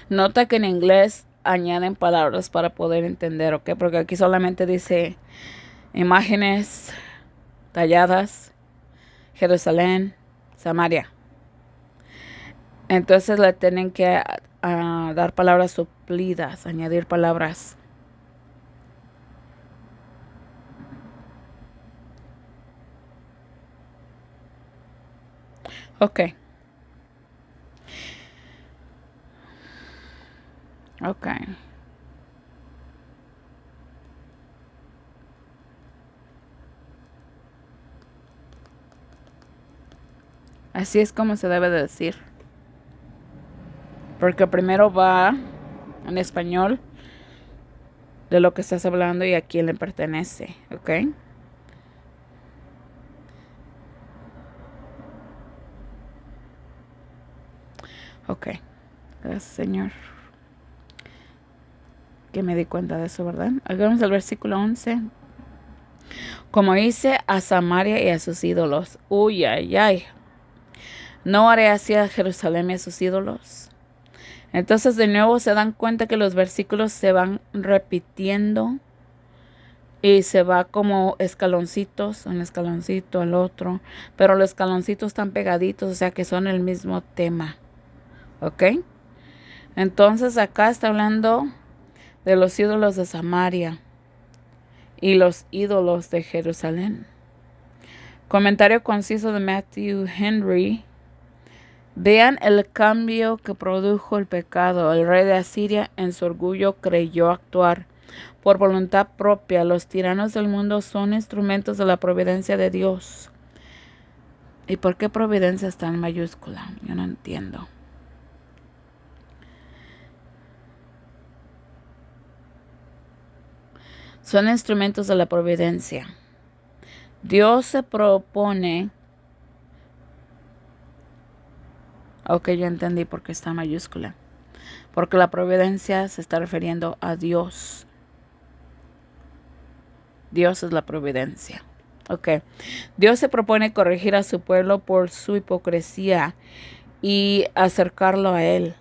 Nota que en inglés añaden palabras para poder entender, ¿ok? Porque aquí solamente dice imágenes talladas, Jerusalén, Samaria. Entonces le tienen que dar palabras suplidas, añadir palabras. Ok. Ok. Así es como se debe de decir. Porque primero va en español de lo que estás hablando y a quién le pertenece, ¿ok? Ok. Gracias, Señor. Que me di cuenta de eso, ¿verdad? Hagamos el versículo 11. Como hice a Samaria y a sus ídolos. Uy, ay, ay. No haré así a Jerusalén y a sus ídolos. Entonces de nuevo se dan cuenta que los versículos se van repitiendo y se va como escaloncitos, un escaloncito, el otro, pero los escaloncitos están pegaditos, o sea que son el mismo tema, ¿ok? Entonces acá está hablando de los ídolos de Samaria y los ídolos de Jerusalén. Comentario conciso de Matthew Henry. Vean el cambio que produjo el pecado. El rey de Asiria en su orgullo creyó actuar por voluntad propia. Los tiranos del mundo son instrumentos de la providencia de Dios. ¿Y por qué providencia está en mayúscula? Yo no entiendo. Son instrumentos de la providencia. Dios se propone. Ok, yo entendí por qué está en mayúscula. Porque la providencia se está refiriendo a Dios. Dios es la providencia. Ok. Dios se propone corregir a su pueblo por su hipocresía y acercarlo a Él.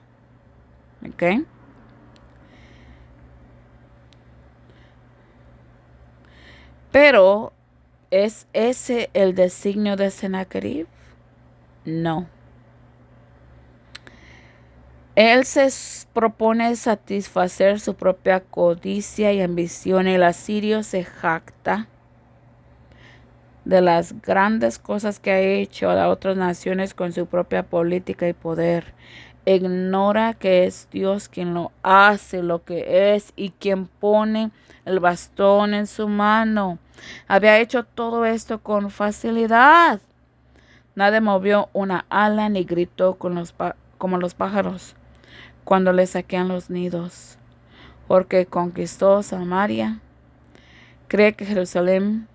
Ok. Pero, ¿es ese el designio de Sennacherib? No. Él se propone satisfacer su propia codicia y ambición. El asirio se jacta de las grandes cosas que ha hecho a otras naciones con su propia política y poder. Ignora que es Dios quien lo hace, lo que es y quien pone el bastón en su mano. Había hecho todo esto con facilidad. Nadie movió una ala ni gritó como los pájaros cuando le saquean los nidos. Porque conquistó Samaria. Cree que Jerusalén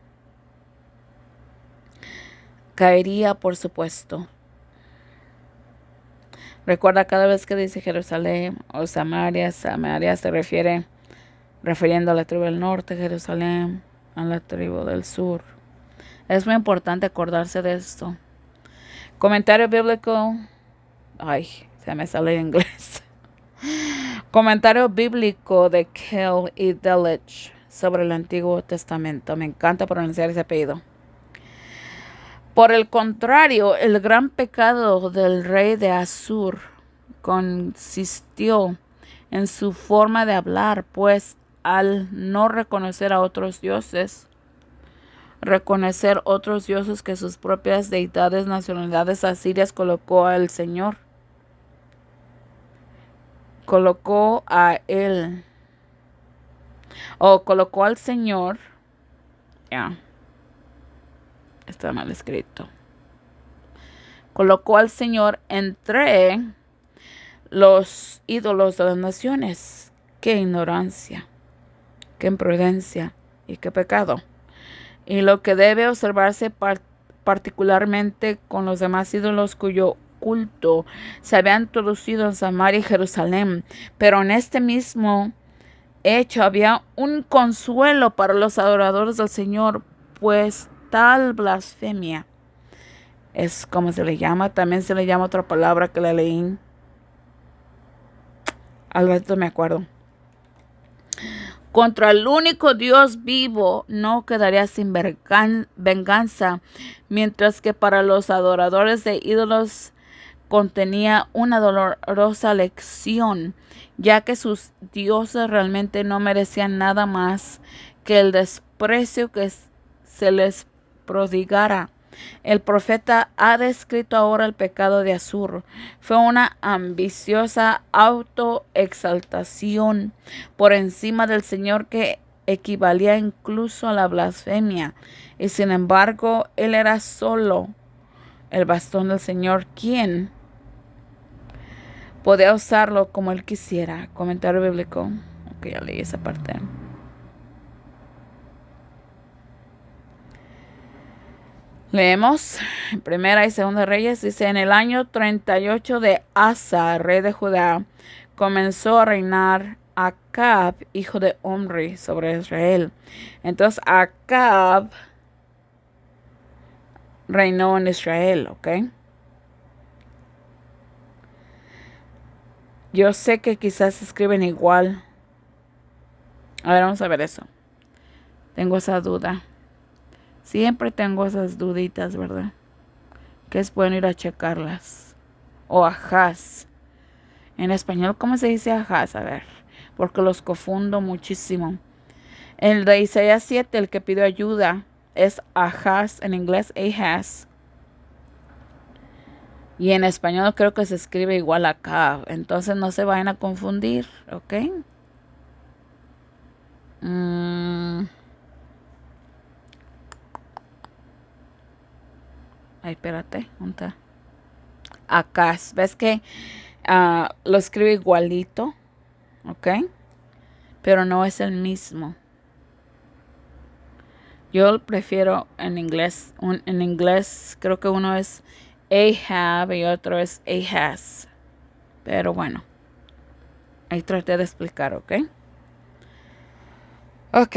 caería, por supuesto. Recuerda, cada vez que dice Jerusalén o Samaria, Samaria se refiriendo a la tribu del norte, Jerusalén a la tribu del sur. Es muy importante acordarse de esto. Comentario bíblico. Ay, se me sale en inglés. Comentario bíblico de Kell y Delitzsch sobre el Antiguo Testamento. Me encanta pronunciar ese apellido. Por el contrario, el gran pecado del rey de Asur consistió en su forma de hablar, pues al no reconocer a otros dioses, reconocer otros dioses que sus propias deidades, nacionalidades asirias colocó al Señor. Colocó a él, o colocó al Señor, está mal escrito. Colocó al Señor entre los ídolos de las naciones. Qué ignorancia, qué imprudencia y qué pecado. Y lo que debe observarse particularmente con los demás ídolos cuyo culto se había introducido en Samaria y Jerusalén. Pero en este mismo hecho había un consuelo para los adoradores del Señor, pues tal blasfemia es como se le llama. También se le llama otra palabra que la leí. Al rato me acuerdo. Contra el único Dios vivo no quedaría sin venganza, mientras que para los adoradores de ídolos contenía una dolorosa lección, ya que sus dioses realmente no merecían nada más que el desprecio que se les prodigara. El profeta ha descrito ahora el pecado de Asur. Fue una ambiciosa autoexaltación por encima del Señor que equivalía incluso a la blasfemia. Y sin embargo, él era solo el bastón del Señor, quien podía usarlo como él quisiera. Comentario bíblico. Ok, ya leí esa parte. Leemos en Primera y Segunda Reyes. Dice: en el año 38 de Asa, rey de Judá, comenzó a reinar Acab, hijo de Omri, sobre Israel. Entonces Acab reinó en Israel, ¿ok? Yo sé que quizás se escriben igual. A ver, vamos a ver eso. Tengo esa duda. Siempre tengo esas duditas, ¿verdad? Que es bueno ir a checarlas. O Ahaz. En español, ¿cómo se dice Ahaz? A ver, porque los confundo muchísimo. El de Isaías 7, el que pidió ayuda, es Ahaz, en inglés Ahaz. Y en español creo que se escribe igual a Acab. Entonces no se vayan a confundir, ¿ok? Ay, espérate, ¿dónde está? Acaz. ¿Ves que lo escribe igualito? ¿Ok? Pero no es el mismo. Yo prefiero en inglés. En inglés creo que uno es Ahab y otro es Ahaz. Pero bueno, ahí traté de explicar, ¿ok? Ok.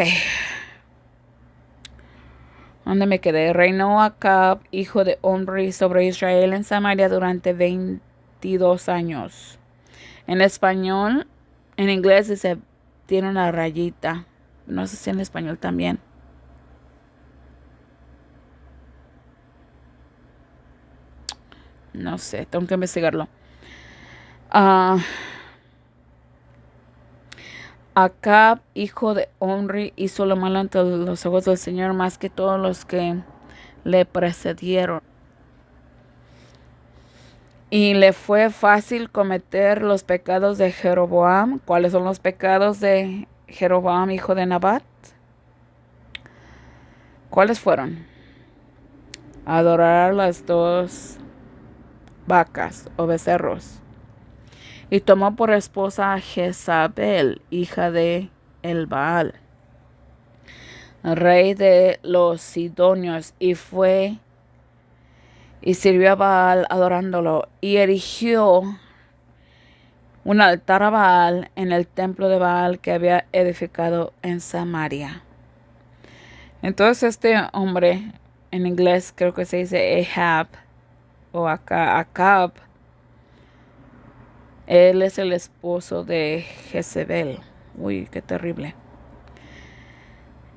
¿Dónde me quedé? Reinó Acab, hijo de Omri, sobre Israel en Samaria durante 22 años. En español, en inglés dice, tiene una rayita. No sé si en español también. No sé, tengo que investigarlo. Ah, Acab, hijo de Omri, hizo lo malo ante los ojos del Señor más que todos los que le precedieron. Y le fue fácil cometer los pecados de Jeroboam. ¿Cuáles son los pecados de Jeroboam, hijo de Nabat? ¿Cuáles fueron? Adorar las dos vacas o becerros. Y tomó por esposa a Jezabel, hija de El Baal, rey de los Sidonios, y fue y sirvió a Baal adorándolo, y erigió un altar a Baal en el templo de Baal que había edificado en Samaria. Entonces este hombre, en inglés creo que se dice Ahab o Acab, él es el esposo de Jezebel. Uy, qué terrible.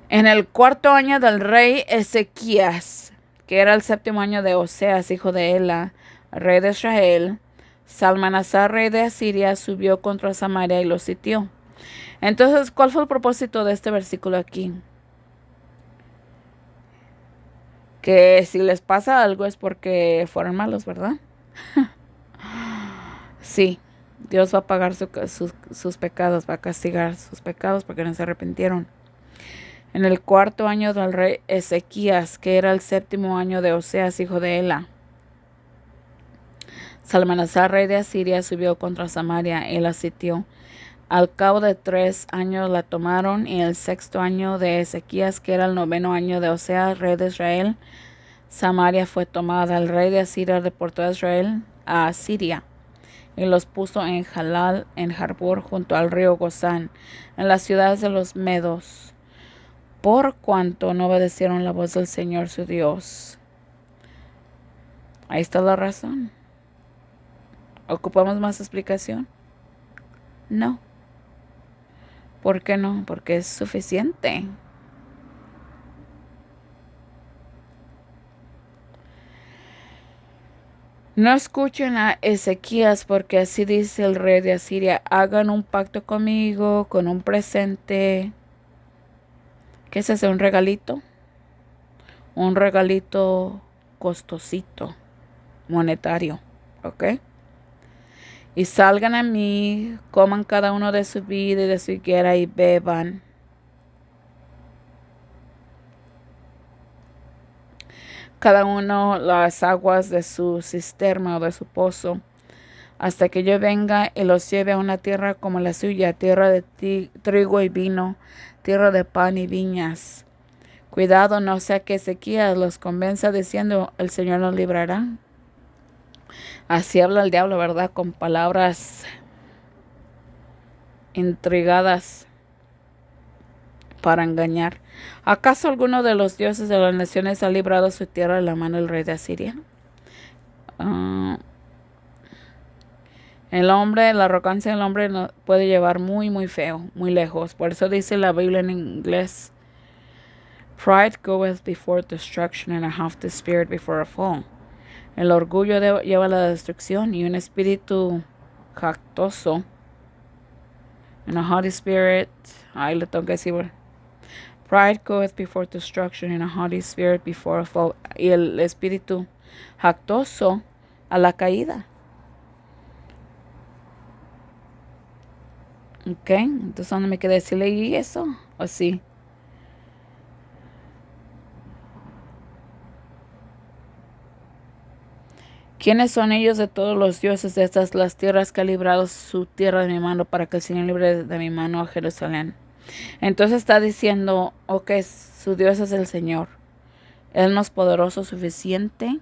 En el 4.º año del rey Ezequías, que era el 7.º año de Oseas, hijo de Ela, rey de Israel, Salmanasar, rey de Asiria, subió contra Samaria y lo sitió. Entonces, ¿cuál fue el propósito de este versículo aquí? Que si les pasa algo es porque fueron malos, ¿verdad? Sí, Dios va a pagar sus pecados, va a castigar sus pecados porque no se arrepintieron. En el 4.º año del rey Ezequías, que era el 7.º año de Oseas, hijo de Ela, Salmanasar, rey de Asiria, subió contra Samaria y la sitió. Al cabo de 3 años la tomaron, y el 6.º año de Ezequías, que era el 9.º año de Oseas, rey de Israel, Samaria fue tomada. El rey de Asiria deportó a Israel a Asiria y los puso en Jalal, en Harbor, junto al río Gozán, en las ciudades de los Medos, por cuanto no obedecieron la voz del Señor su Dios. Ahí está la razón. ¿Ocupamos más explicación? No. ¿Por qué no? Porque es suficiente. No escuchen a Ezequías, porque así dice el rey de Asiria: hagan un pacto conmigo con un presente. ¿Qué es ese? ¿Un regalito? Un regalito costosito, monetario, ¿ok? Y salgan a mí, coman cada uno de su vida y de su higuera y beban. Cada uno las aguas de su cisterna o de su pozo, hasta que yo venga y los lleve a una tierra como la suya, tierra de trigo y vino, tierra de pan y viñas. Cuidado, no sea que Ezequías los convenza diciendo: el Señor nos librará. Así habla el diablo, ¿verdad? Con palabras intrigadas para engañar. ¿Acaso alguno de los dioses de las naciones ha librado su tierra de la mano del rey de Asiria? La arrogancia del hombre puede llevar muy, muy feo, muy lejos. Por eso dice la Biblia en inglés: Pride goeth before destruction, and a haughty spirit before a fall. El orgullo lleva a la destrucción, y un espíritu jactoso, and a haughty spirit, ahí le tengo que decir, pride goeth before destruction, and a haughty spirit before a fall. Y el espíritu jactoso a la caída. Ok, entonces ¿dónde me quedé? ¿Sí leí eso? ¿O sí? ¿Quiénes son ellos de todos los dioses de estas las tierras que ha librado su tierra de mi mano para que el Señor libre de mi mano a Jerusalén? Entonces está diciendo, ok, su Dios es el Señor. Él no es poderoso suficiente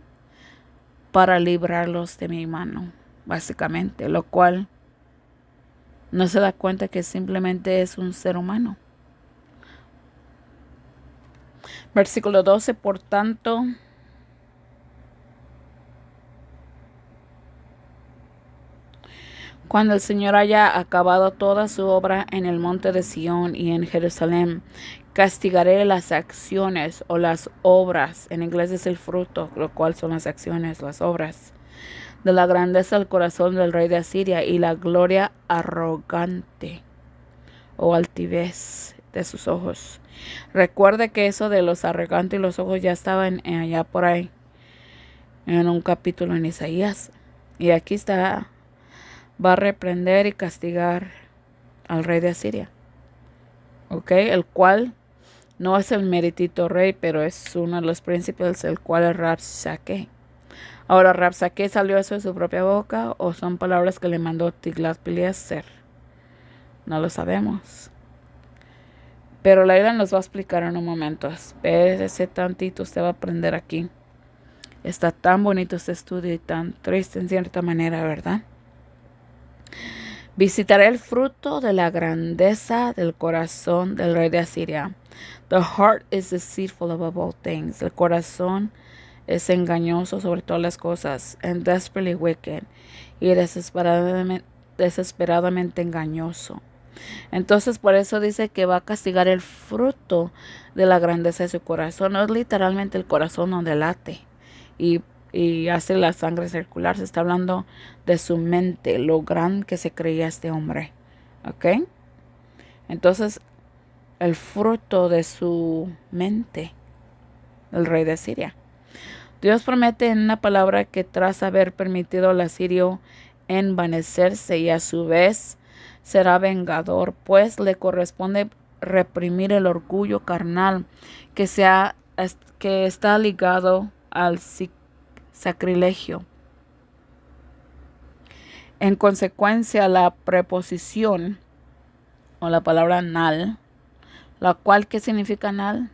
para librarlos de mi mano, básicamente, lo cual no se da cuenta que simplemente es un ser humano. Versículo 12, por tanto, cuando el Señor haya acabado toda su obra en el monte de Sión y en Jerusalén, castigaré las acciones o las obras, en inglés es el fruto, lo cual son las acciones, las obras, de la grandeza del corazón del rey de Asiria y la gloria arrogante o altivez de sus ojos. Recuerde que eso de los arrogantes y los ojos ya estaba allá por ahí, en un capítulo en Isaías. Y aquí está, va a reprender y castigar al rey de Asiria. ¿Ok? El cual no es el meritito rey, pero es uno de los príncipes, el cual es Rabsaque. Ahora, ¿Rabsaque salió eso de su propia boca o son palabras que le mandó Tiglat-Pileser? No lo sabemos. Pero la Ira nos va a explicar en un momento. Espérese tantito, usted va a aprender aquí. Está tan bonito este estudio y tan triste en cierta manera, ¿verdad? Visitaré el fruto de la grandeza del corazón del rey de Asiria. The heart is deceitful above all things. El corazón es engañoso sobre todas las cosas. And desperately wicked. Y desesperadamente engañoso. Entonces por eso dice que va a castigar el fruto de la grandeza de su corazón. No es literalmente el corazón donde late y hace la sangre circular. Se está hablando de su mente, lo gran que se creía este hombre. ¿Ok? Entonces el fruto de su mente, el rey de Siria. Dios promete en una palabra que tras haber permitido al asirio envanecerse y a su vez será vengador, pues le corresponde reprimir el orgullo carnal que está ligado al sacrilegio. En consecuencia, la preposición o la palabra nal, la cual, ¿qué significa nal?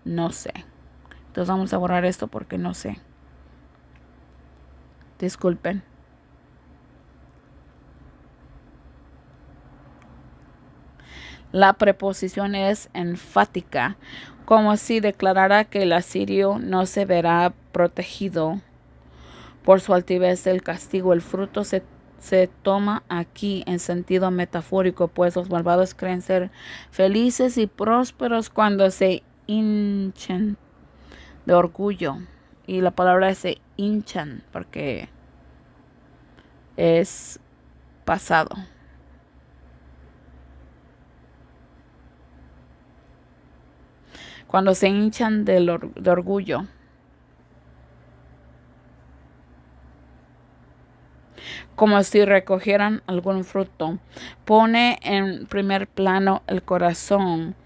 No sé. Entonces vamos a borrar esto porque no sé. Disculpen. La preposición es enfática, como si declarara que el asirio no se verá protegido por su altivez del castigo. El fruto se toma aquí en sentido metafórico, pues los malvados creen ser felices y prósperos cuando se hinchan de orgullo. Y la palabra es se hinchan porque es pasado. Cuando se hinchan de orgullo. Como si recogieran algún fruto. Pone en primer plano el corazón,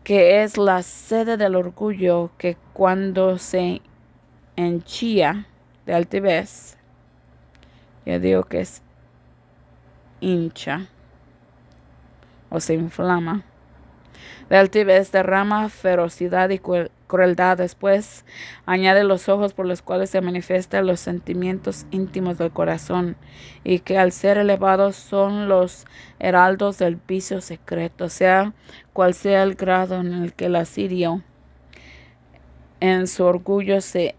que es la sede del orgullo, que cuando se henchía de altivez, yo digo que es hincha o se inflama. De altivez derrama ferocidad y crueldad. Después añade los ojos por los cuales se manifiestan los sentimientos íntimos del corazón, y que al ser elevados son los heraldos del vicio secreto. Sea cual sea el grado en el que el asirio en su orgullo se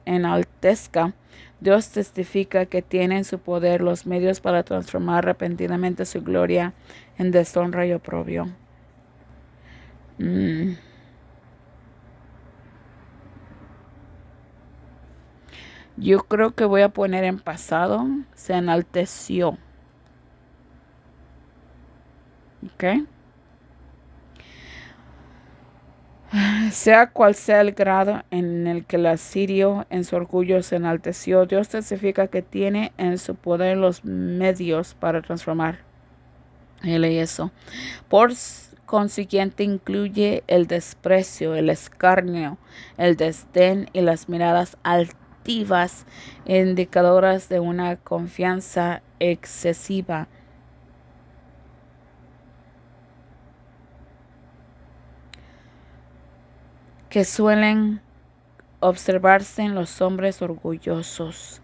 enaltezca, Dios testifica que tiene en su poder los medios para transformar repentinamente su gloria en deshonra y oprobio. Mm. Yo creo que voy a poner en pasado. Se enalteció. ¿Ok? Sea cual sea el grado en el que el asirio en su orgullo se enalteció, Dios testifica que tiene en su poder los medios para transformar. Él y eso. Por consiguiente, incluye el desprecio, el escarnio, el desdén y las miradas altivas, indicadoras de una confianza excesiva. Que suelen observarse en los hombres orgullosos.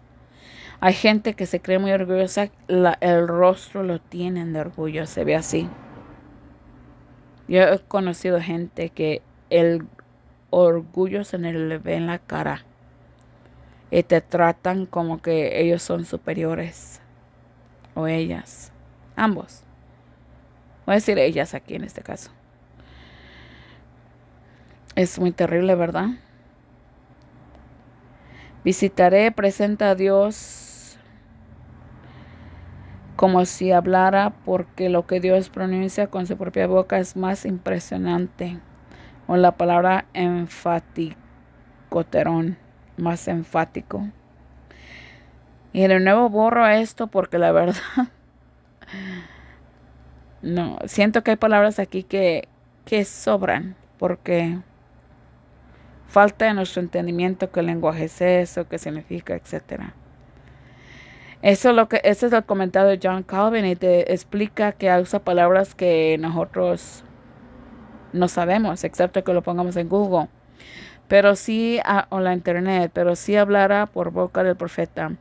Hay gente que se cree muy orgullosa, el rostro lo tienen de orgullo, se ve así. Yo he conocido gente que el orgullo se le ve en la cara y te tratan como que ellos son superiores o ellas, ambos. Voy a decir ellas aquí en este caso. Es muy terrible, ¿verdad? Visitaré, presenta a Dios como si hablara, porque lo que Dios pronuncia con su propia boca es más impresionante. O la palabra enfaticoterón, más enfático. Y de nuevo borro esto porque la verdad, no, siento que hay palabras aquí que sobran, porque falta de nuestro entendimiento qué lenguaje es eso, qué significa, etcétera. Ese es el comentario de John Calvin y te explica que usa palabras que nosotros no sabemos, excepto que lo pongamos en Google. Pero sí, o la internet, pero sí hablará por boca del profeta.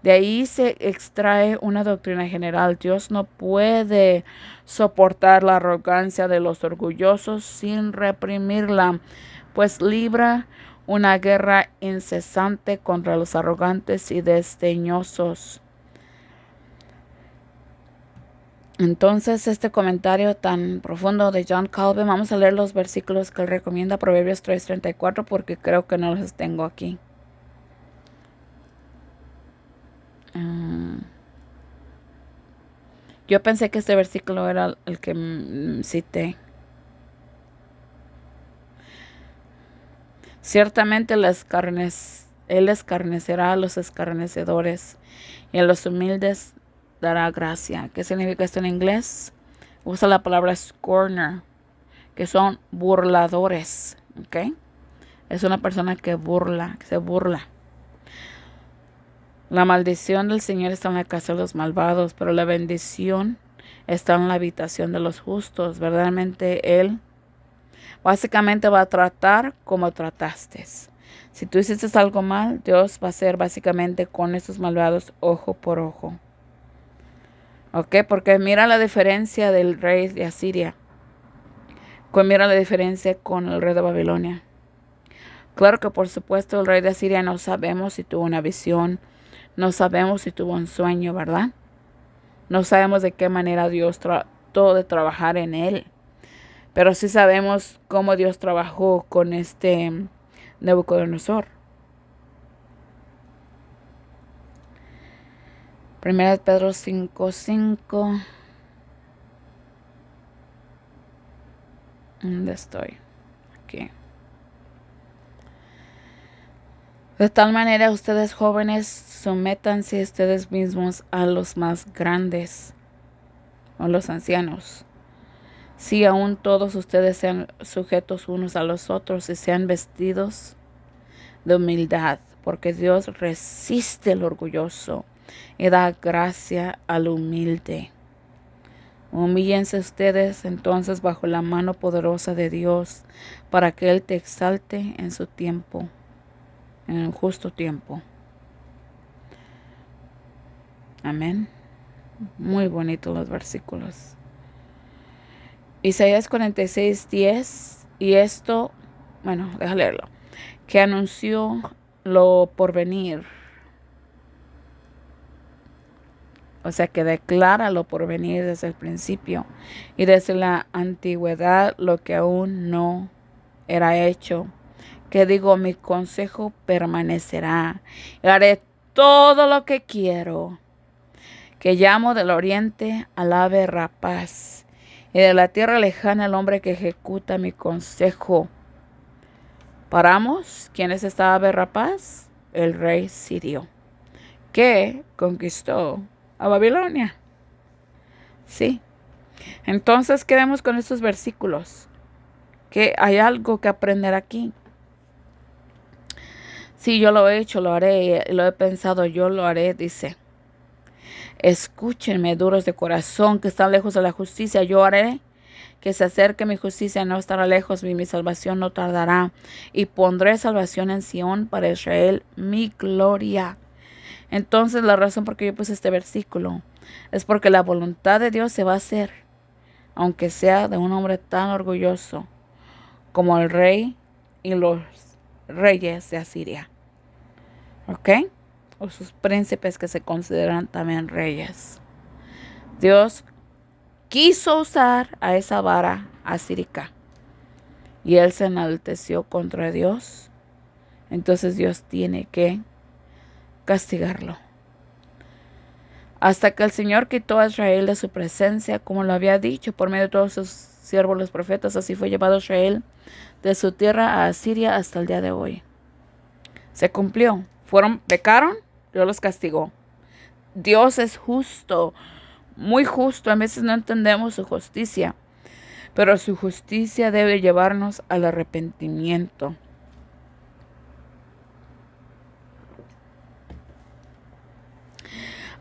De ahí se extrae una doctrina general. Dios no puede soportar la arrogancia de los orgullosos sin reprimirla, pues libra una guerra incesante contra los arrogantes y desdeñosos. Entonces, este comentario tan profundo de John Calvin, vamos a leer los versículos que él recomienda, Proverbios 3:34, porque creo que no los tengo aquí. Yo pensé que este versículo era el que cité. Ciertamente él escarnecerá a los escarnecedores y a los humildes dará gracia. ¿Qué significa esto en inglés? Usa la palabra scorner, que son burladores, ¿ok? Es una persona que se burla. La maldición del Señor está en la casa de los malvados, pero la bendición está en la habitación de los justos. Verdaderamente Él básicamente va a tratar como trataste. Si tú hiciste algo mal, Dios va a hacer básicamente con estos malvados ojo por ojo. ¿Ok? Porque mira la diferencia del rey de Asiria. Mira la diferencia con el rey de Babilonia. Claro que por supuesto el rey de Asiria no sabemos si tuvo una visión, no sabemos si tuvo un sueño, ¿verdad? No sabemos de qué manera Dios trató de trabajar en él. Pero sí sabemos cómo Dios trabajó con este Nabucodonosor. Primera de Pedro 5:5. ¿Dónde estoy? Aquí. De tal manera, ustedes jóvenes, sométanse ustedes mismos a los más grandes, o los ancianos. Si aún todos ustedes sean sujetos unos a los otros y sean vestidos de humildad, porque Dios resiste al orgulloso y da gracia al humilde. Humíllense ustedes entonces bajo la mano poderosa de Dios, para que Él te exalte en su tiempo, en el justo tiempo. Amén. Muy bonitos los versículos. Isaías 46:10, y esto, bueno, déjame leerlo, que anunció lo por venir. O sea que declara lo por venir desde el principio y desde la antigüedad lo que aún no era hecho. Que digo, mi consejo permanecerá. Y haré todo lo que quiero. Que llamo del oriente al ave rapaz y de la tierra lejana al hombre que ejecuta mi consejo. Paramos. ¿Quién es esta ave rapaz? El rey Sirio, que conquistó a Babilonia. Sí. Entonces quedemos con estos versículos. Que hay algo que aprender aquí. Sí, yo lo he hecho, lo haré, lo he pensado, yo lo haré, dice. Escúchenme, duros de corazón, que están lejos de la justicia, yo haré que se acerque mi justicia, no estará lejos, mi salvación no tardará. Y pondré salvación en Sión para Israel, mi gloria. Entonces la razón por qué yo puse este versículo es porque la voluntad de Dios se va a hacer, aunque sea de un hombre tan orgulloso como el rey y los reyes de Asiria. ¿Ok? O sus príncipes que se consideran también reyes. Dios quiso usar a esa vara asírica y él se enalteció contra Dios. Entonces Dios tiene que castigarlo. Hasta que el Señor quitó a Israel de su presencia, como lo había dicho por medio de todos sus siervos los profetas, así fue llevado Israel de su tierra a Asiria hasta el día de hoy. Se cumplió. Pecaron, Dios los castigó. Dios es justo, muy justo. A veces no entendemos su justicia, pero su justicia debe llevarnos al arrepentimiento.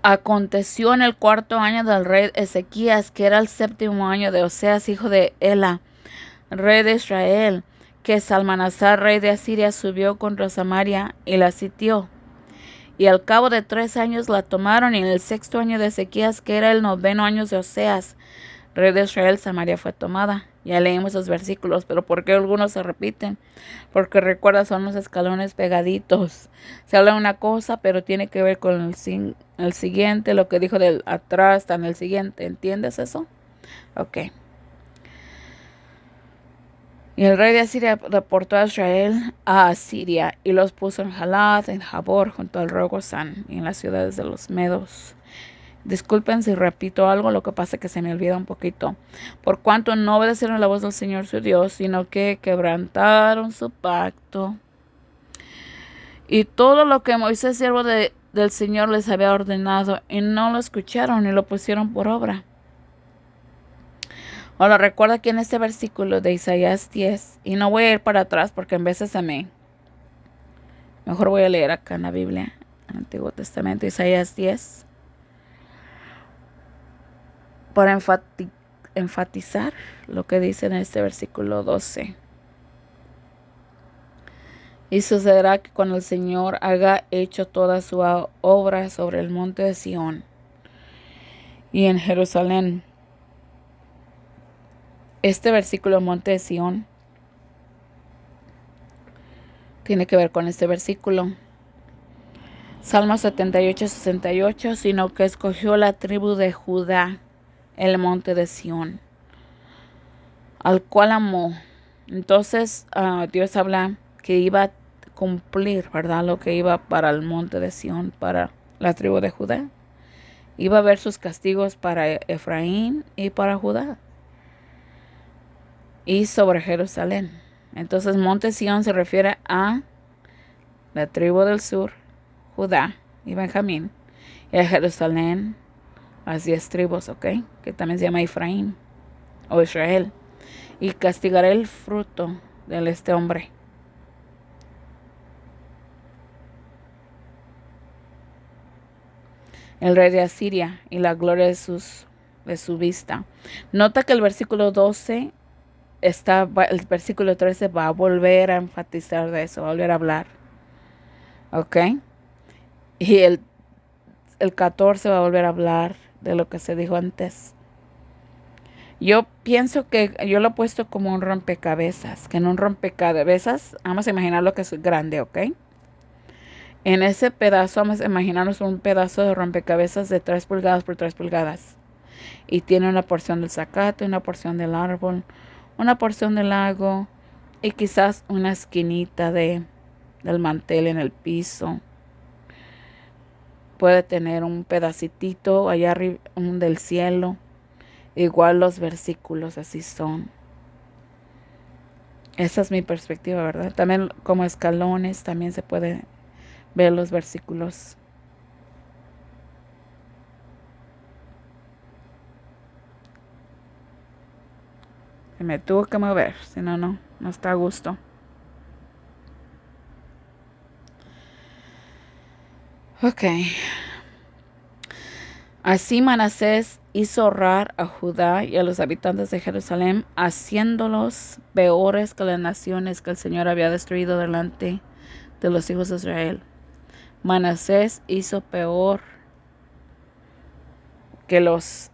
Aconteció en el 4.º año del rey Ezequías, que era el 7.º año de Oseas, hijo de Ela, rey de Israel, que Salmanasar, rey de Asiria, subió contra Samaria y la sitió. Y al cabo de 3 años la tomaron, y en el 6.º año de Ezequías, que era el 9.º año de Oseas, rey de Israel, Samaria fue tomada. Ya leímos los versículos, pero ¿por qué algunos se repiten? Porque recuerda, son los escalones pegaditos. Se habla una cosa, pero tiene que ver con el siguiente, lo que dijo del atrás está en el siguiente. ¿Entiendes eso? Ok. Y el rey de Asiria deportó a Israel a Asiria y los puso en Jalad, en Jabor, junto al río Gozán, y en las ciudades de los Medos. Disculpen si repito algo, lo que pasa es que se me olvida un poquito. Por cuanto no obedecieron la voz del Señor su Dios, sino que quebrantaron su pacto. Y todo lo que Moisés, siervo del Señor, les había ordenado, y no lo escucharon ni lo pusieron por obra. Ahora recuerda que en este versículo de Isaías 10, y no voy a ir para atrás porque en veces mejor voy a leer acá en la Biblia, en el Antiguo Testamento, Isaías 10. Para enfatizar lo que dice en este versículo 12. Y sucederá que cuando el Señor haya hecho toda su obra sobre el monte de Sión y en Jerusalén. Este versículo, monte de Sión, tiene que ver con este versículo. Salmo 78:68, sino que escogió la tribu de Judá, el monte de Sión, al cual amó. Entonces Dios habla que iba a cumplir, ¿verdad? Lo que iba para el monte de Sión, para la tribu de Judá. Iba a haber sus castigos para Efraín y para Judá. Y sobre Jerusalén. Entonces monte Sión se refiere a la tribu del sur, Judá y Benjamín. Y a Jerusalén, las 10 tribus, ¿ok? Que también se llama Efraín o Israel. Y castigaré el fruto de este hombre. El rey de Asiria y la gloria de su vista. Nota que el versículo 12 el versículo 13 va a volver a enfatizar de eso, va a volver a hablar. ¿Ok? Y el 14 va a volver a hablar de lo que se dijo antes. Yo pienso que yo lo he puesto como un rompecabezas, que en un rompecabezas, vamos a imaginar lo que es grande, ¿ok? En ese pedazo, vamos a imaginarnos un pedazo de rompecabezas de 3 pulgadas por 3 pulgadas. Y tiene una porción del zacate, una porción del árbol, una porción del lago y quizás una esquinita del mantel en el piso. Puede tener un pedacitito allá arriba del cielo. Igual los versículos así son. Esa es mi perspectiva, ¿verdad? También como escalones también se puede ver los versículos. Me tuvo que mover, si no, no está a gusto. Ok. Así Manasés hizo honrar a Judá y a los habitantes de Jerusalén, haciéndolos peores que las naciones que el Señor había destruido delante de los hijos de Israel. Manasés hizo peor que los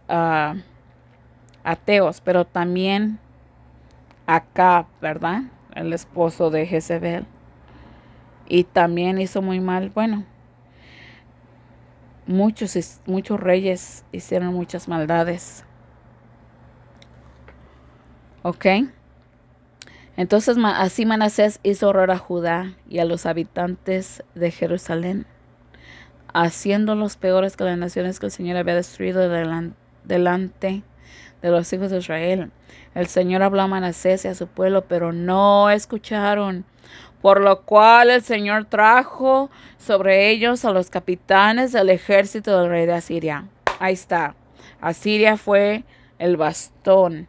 ateos, pero también Acab, ¿verdad? El esposo de Jezebel. Y también hizo muy mal, bueno, muchos reyes hicieron muchas maldades. ¿Ok? Entonces así Manasés hizo horror a Judá y a los habitantes de Jerusalén, haciéndolos peores que las naciones que el Señor había destruido delante de los hijos de Israel. El Señor habló a Manasés y a su pueblo, pero no escucharon. Por lo cual el Señor trajo sobre ellos a los capitanes del ejército del rey de Asiria. Ahí está. Asiria fue el bastón,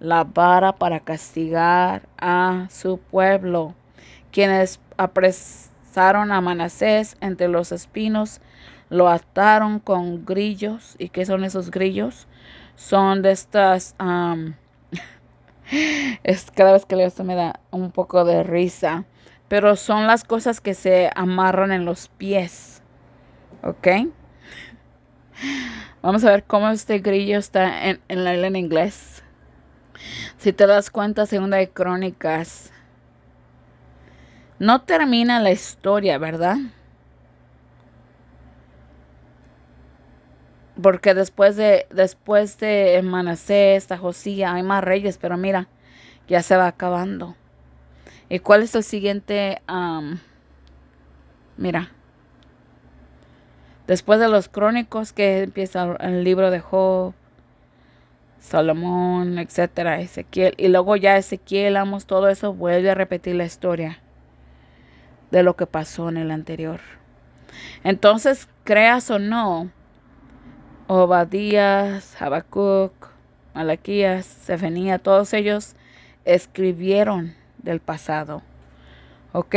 la vara para castigar a su pueblo. Quienes apresaron a Manasés entre los espinos, lo ataron con grillos. ¿Y qué son esos grillos? Son de estas... cada vez que leo esto me da un poco de risa. Pero son las cosas que se amarran en los pies. ¿Ok? Vamos a ver cómo este grillo está en inglés. Si te das cuenta, Segunda de Crónicas no termina la historia, ¿verdad? Porque después de Manasés, está Josías, hay más reyes, pero mira, ya se va acabando. ¿Y cuál es el siguiente? Mira, después de los crónicos que empieza el libro de Job, Salomón, etcétera, Ezequiel, y luego ya Ezequiel, Amos, todo eso vuelve a repetir la historia de lo que pasó en el anterior. Entonces, creas o no, Obadías, Habacuc, Malaquías, Sefenía, todos ellos escribieron del pasado. ¿Ok?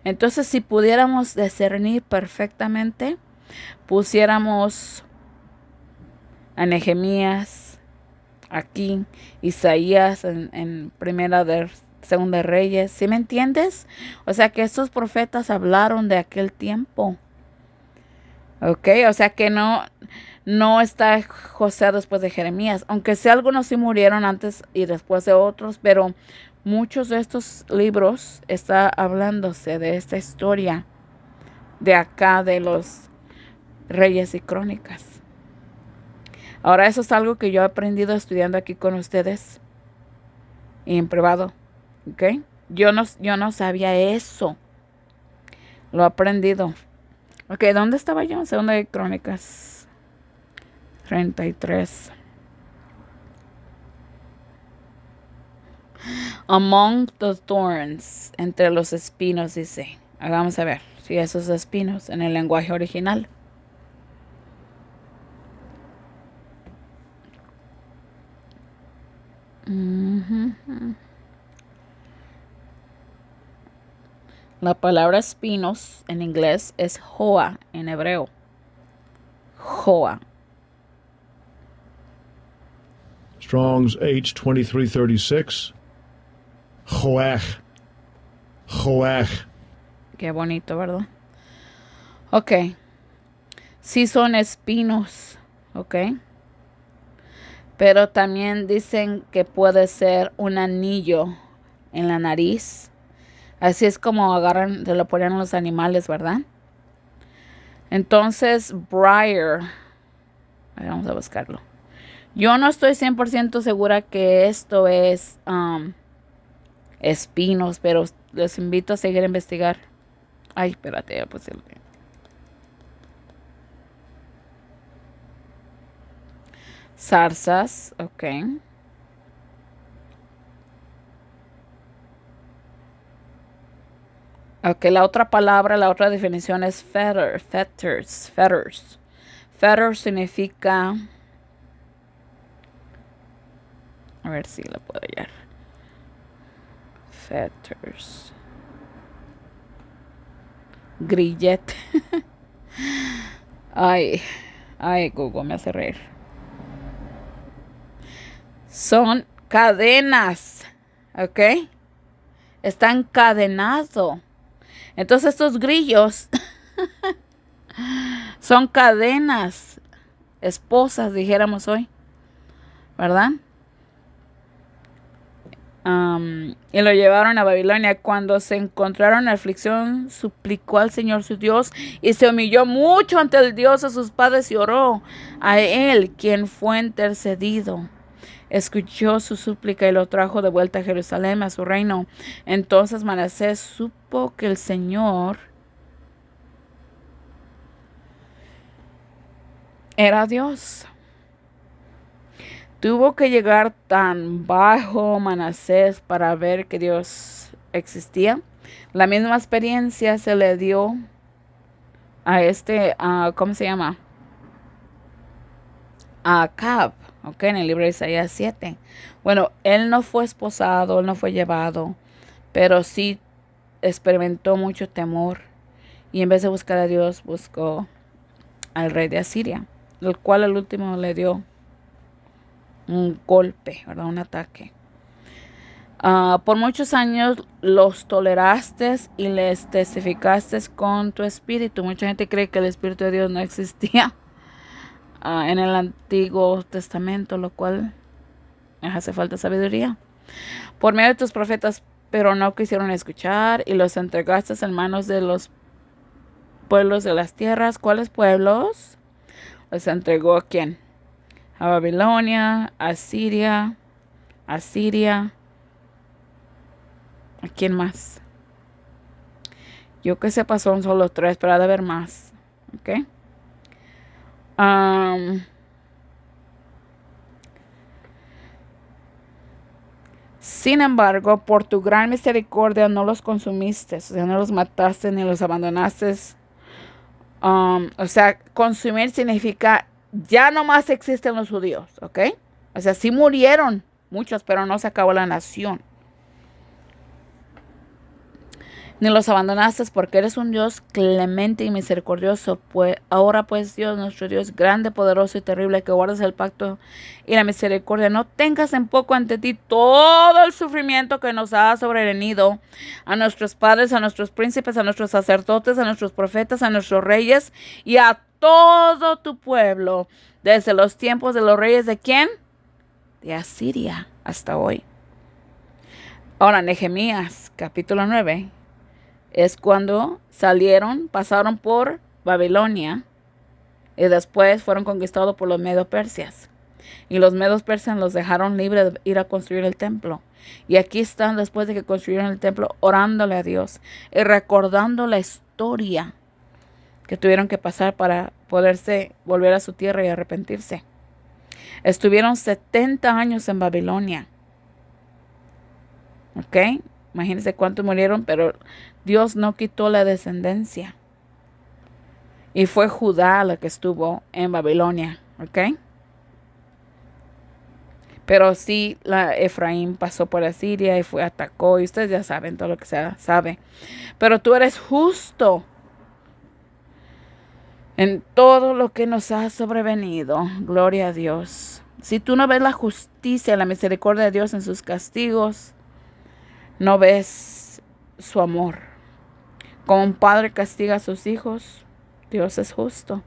Entonces, si pudiéramos discernir perfectamente, pusiéramos a Nehemías aquí, Isaías en Segunda de Reyes. ¿Sí me entiendes? O sea que estos profetas hablaron de aquel tiempo. ¿Ok? O sea que no está José después de Jeremías, aunque sí algunos sí murieron antes y después de otros, pero muchos de estos libros está hablándose de esta historia de acá de los reyes y crónicas. Ahora eso es algo que yo he aprendido estudiando aquí con ustedes y en privado, ¿ok? Yo no sabía eso, lo he aprendido. Ok, ¿dónde estaba yo? Segunda de Crónicas 33. Among the thorns, entre los espinos, dice. Vamos a ver si esos espinos en el lenguaje original. La palabra espinos en inglés es joa en hebreo. Joa. Strong's H2336. Joach. Joach. Qué bonito, ¿verdad? Ok. Sí son espinos, ok. Pero también dicen que puede ser un anillo en la nariz. Así es como se lo ponen los animales, ¿verdad? Entonces, briar. Vamos a buscarlo. Yo no estoy 100% segura que esto es espinos, pero les invito a seguir a investigar. Ay, espérate, ya puse el... Zarzas, ok. Ok, la otra palabra, la otra definición es fetters. Fetters significa... A ver si la puedo hallar. Fetters. Grillete. Ay, Google me hace reír. Son cadenas, ¿ok? Está encadenado. Entonces estos grillos son cadenas, esposas, dijéramos hoy, ¿verdad? Y lo llevaron a Babilonia. Cuando se encontraron en aflicción, suplicó al Señor su Dios y se humilló mucho ante el Dios de sus padres y oró a él, quien fue intercedido. Escuchó su súplica y lo trajo de vuelta a Jerusalén, a su reino. Entonces Manasés supo que el Señor era Dios. Tuvo que llegar tan bajo Manasés para ver que Dios existía. La misma experiencia se le dio a ¿cómo se llama? A Acab, ¿ok? En el libro de Isaías 7. Bueno, él no fue esposado, él no fue llevado, pero sí experimentó mucho temor. Y en vez de buscar a Dios, buscó al rey de Asiria, el cual al último le dio un golpe, ¿verdad? Un ataque. Por muchos años los toleraste y les testificaste con tu espíritu. Mucha gente cree que el Espíritu de Dios no existía en el Antiguo Testamento, lo cual hace falta sabiduría. Por medio de tus profetas, pero no quisieron escuchar y los entregaste en manos de los pueblos de las tierras. ¿Cuáles pueblos? Los entregó a quién? A Babilonia, a Siria, ¿a quién más? Yo que sepa son solo 3, pero ha de haber más. ¿Ok? Sin embargo, por tu gran misericordia no los consumiste, o sea, no los mataste ni los abandonaste. O sea, consumir significa ya no más existen los judíos, ¿ok? O sea, sí murieron muchos, pero no se acabó la nación. Ni los abandonaste porque eres un Dios clemente y misericordioso. Pues ahora pues Dios, nuestro Dios grande, poderoso y terrible, que guardas el pacto y la misericordia, no tengas en poco ante ti todo el sufrimiento que nos ha sobrevenido a nuestros padres, a nuestros príncipes, a nuestros sacerdotes, a nuestros profetas, a nuestros reyes y a todo tu pueblo, desde los tiempos de los reyes de ¿quién? De Asiria hasta hoy. Ahora, Nehemías, capítulo 9. Es cuando pasaron por Babilonia y después fueron conquistados por los medo-persias. Y los medos-persias los dejaron libres de ir a construir el templo. Y aquí están después de que construyeron el templo orándole a Dios y recordando la historia que tuvieron que pasar para poderse volver a su tierra y arrepentirse. Estuvieron 70 años en Babilonia. ¿Ok? Imagínense cuántos murieron, pero Dios no quitó la descendencia. Y fue Judá la que estuvo en Babilonia, ¿ok? Pero sí, Efraín pasó por Asiria y atacó. Y ustedes ya saben todo lo que se sabe. Pero tú eres justo en todo lo que nos ha sobrevenido. Gloria a Dios. Si tú no ves la justicia, la misericordia de Dios en sus castigos, no ves su amor. Como un padre castiga a sus hijos, Dios es justo.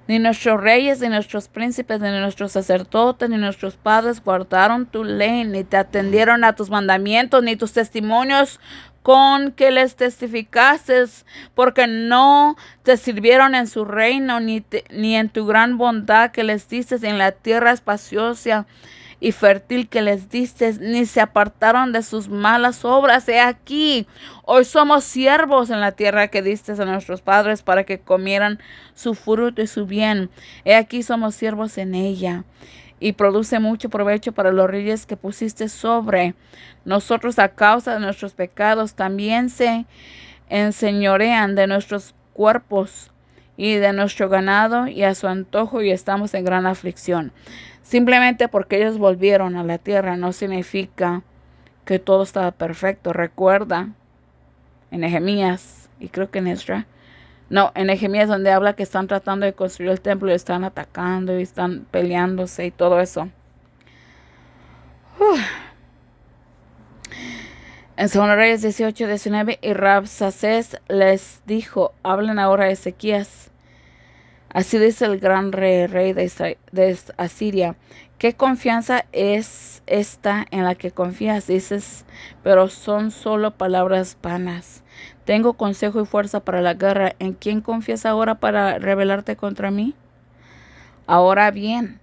Ni nuestros reyes, ni nuestros príncipes, ni nuestros sacerdotes, ni nuestros padres guardaron tu ley, ni te atendieron a tus mandamientos, ni tus testimonios, con que les testificases, porque no te sirvieron en su reino, ni en tu gran bondad que les diste en la tierra espaciosa y fértil que les diste, ni se apartaron de sus malas obras. He aquí, hoy somos siervos en la tierra que diste a nuestros padres para que comieran su fruto y su bien. He aquí somos siervos en ella, y produce mucho provecho para los reyes que pusiste sobre nosotros a causa de nuestros pecados. También se enseñorean de nuestros cuerpos y de nuestro ganado y a su antojo, y estamos en gran aflicción. Simplemente porque ellos volvieron a la tierra no significa que todo estaba perfecto. Recuerda en Nehemías, y creo que en Esdras, no, en Nehemías, donde habla que están tratando de construir el templo y están atacando y están peleándose y todo eso. En 2 Reyes 18:19, y Rabsacés les dijo: hablen ahora a Ezequías. Así dice el gran rey de Asiria: ¿qué confianza es esta en la que confías? Dices, pero son solo palabras vanas. Tengo consejo y fuerza para la guerra. ¿En quién confías ahora para rebelarte contra mí? Ahora bien,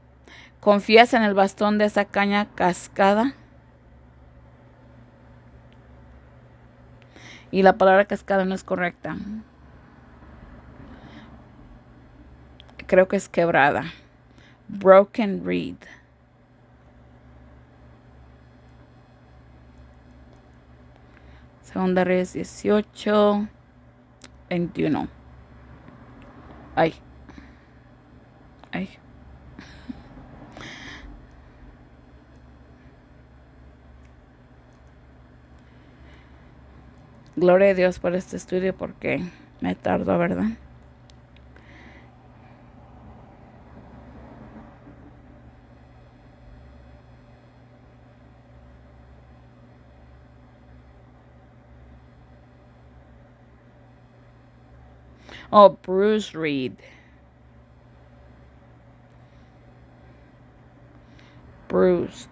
¿confías en el bastón de esa caña cascada? Y la palabra cascada no es correcta. Creo que es quebrada. Broken reed. Segunda Reyes 18:21. Ay. Gloria a Dios por este estudio, porque me tardó, ¿verdad? Oh, Bruce Reed. Bruised.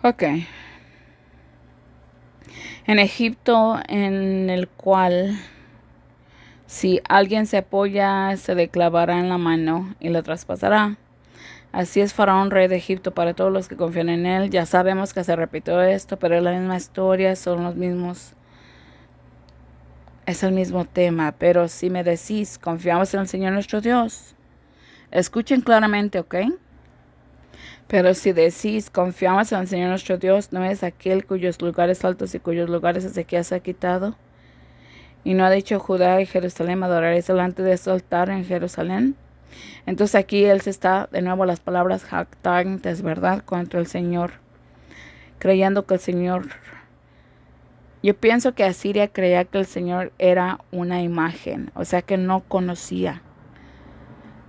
Ok. En Egipto, en el cual si alguien se apoya, se le clavará en la mano y le traspasará. Así es Faraón, rey de Egipto, para todos los que confían en él. Ya sabemos que se repitió esto, pero es la misma historia, son los mismos, es el mismo tema. Pero si me decís, confiamos en el Señor nuestro Dios, escuchen claramente, ¿ok? Pero si decís, confiamos en el Señor nuestro Dios, ¿no es aquel cuyos lugares altos y cuyos lugares Ezequías ha quitado? ¿Y no ha dicho Judá y Jerusalén, adoraréis delante de este altar en Jerusalén? Entonces aquí él se está, de nuevo las palabras jactantes, ¿verdad?, contra el Señor, creyendo que el Señor, yo pienso que Asiria creía que el Señor era una imagen, o sea que no conocía.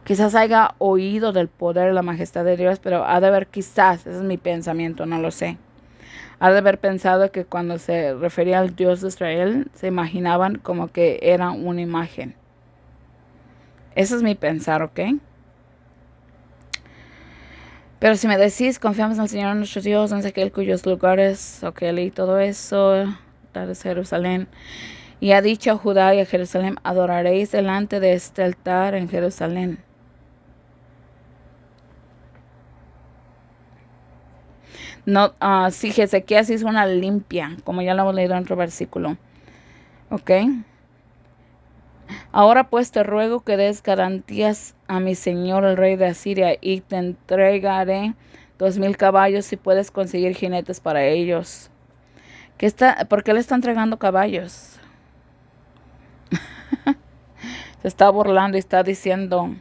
Quizás haya oído del poder y la majestad de Dios, pero ha de haber, quizás, ese es mi pensamiento, no lo sé, ha de haber pensado que cuando se refería al Dios de Israel, se imaginaban como que era una imagen. Ese es mi pensar, ¿ok? Pero si me decís, confiamos en el Señor nuestro Dios, en aquel cuyos lugares, ok, leí todo eso, tal es Jerusalén. Y ha dicho a Judá y a Jerusalén, adoraréis delante de este altar en Jerusalén. No, si Ezequías hizo una limpia, como ya lo hemos leído en otro versículo. Ok. Ahora pues te ruego que des garantías a mi señor el rey de Asiria, y te entregaré 2,000 caballos si puedes conseguir jinetes para ellos. ¿Por qué le está entregando caballos? Se está burlando y está diciendo,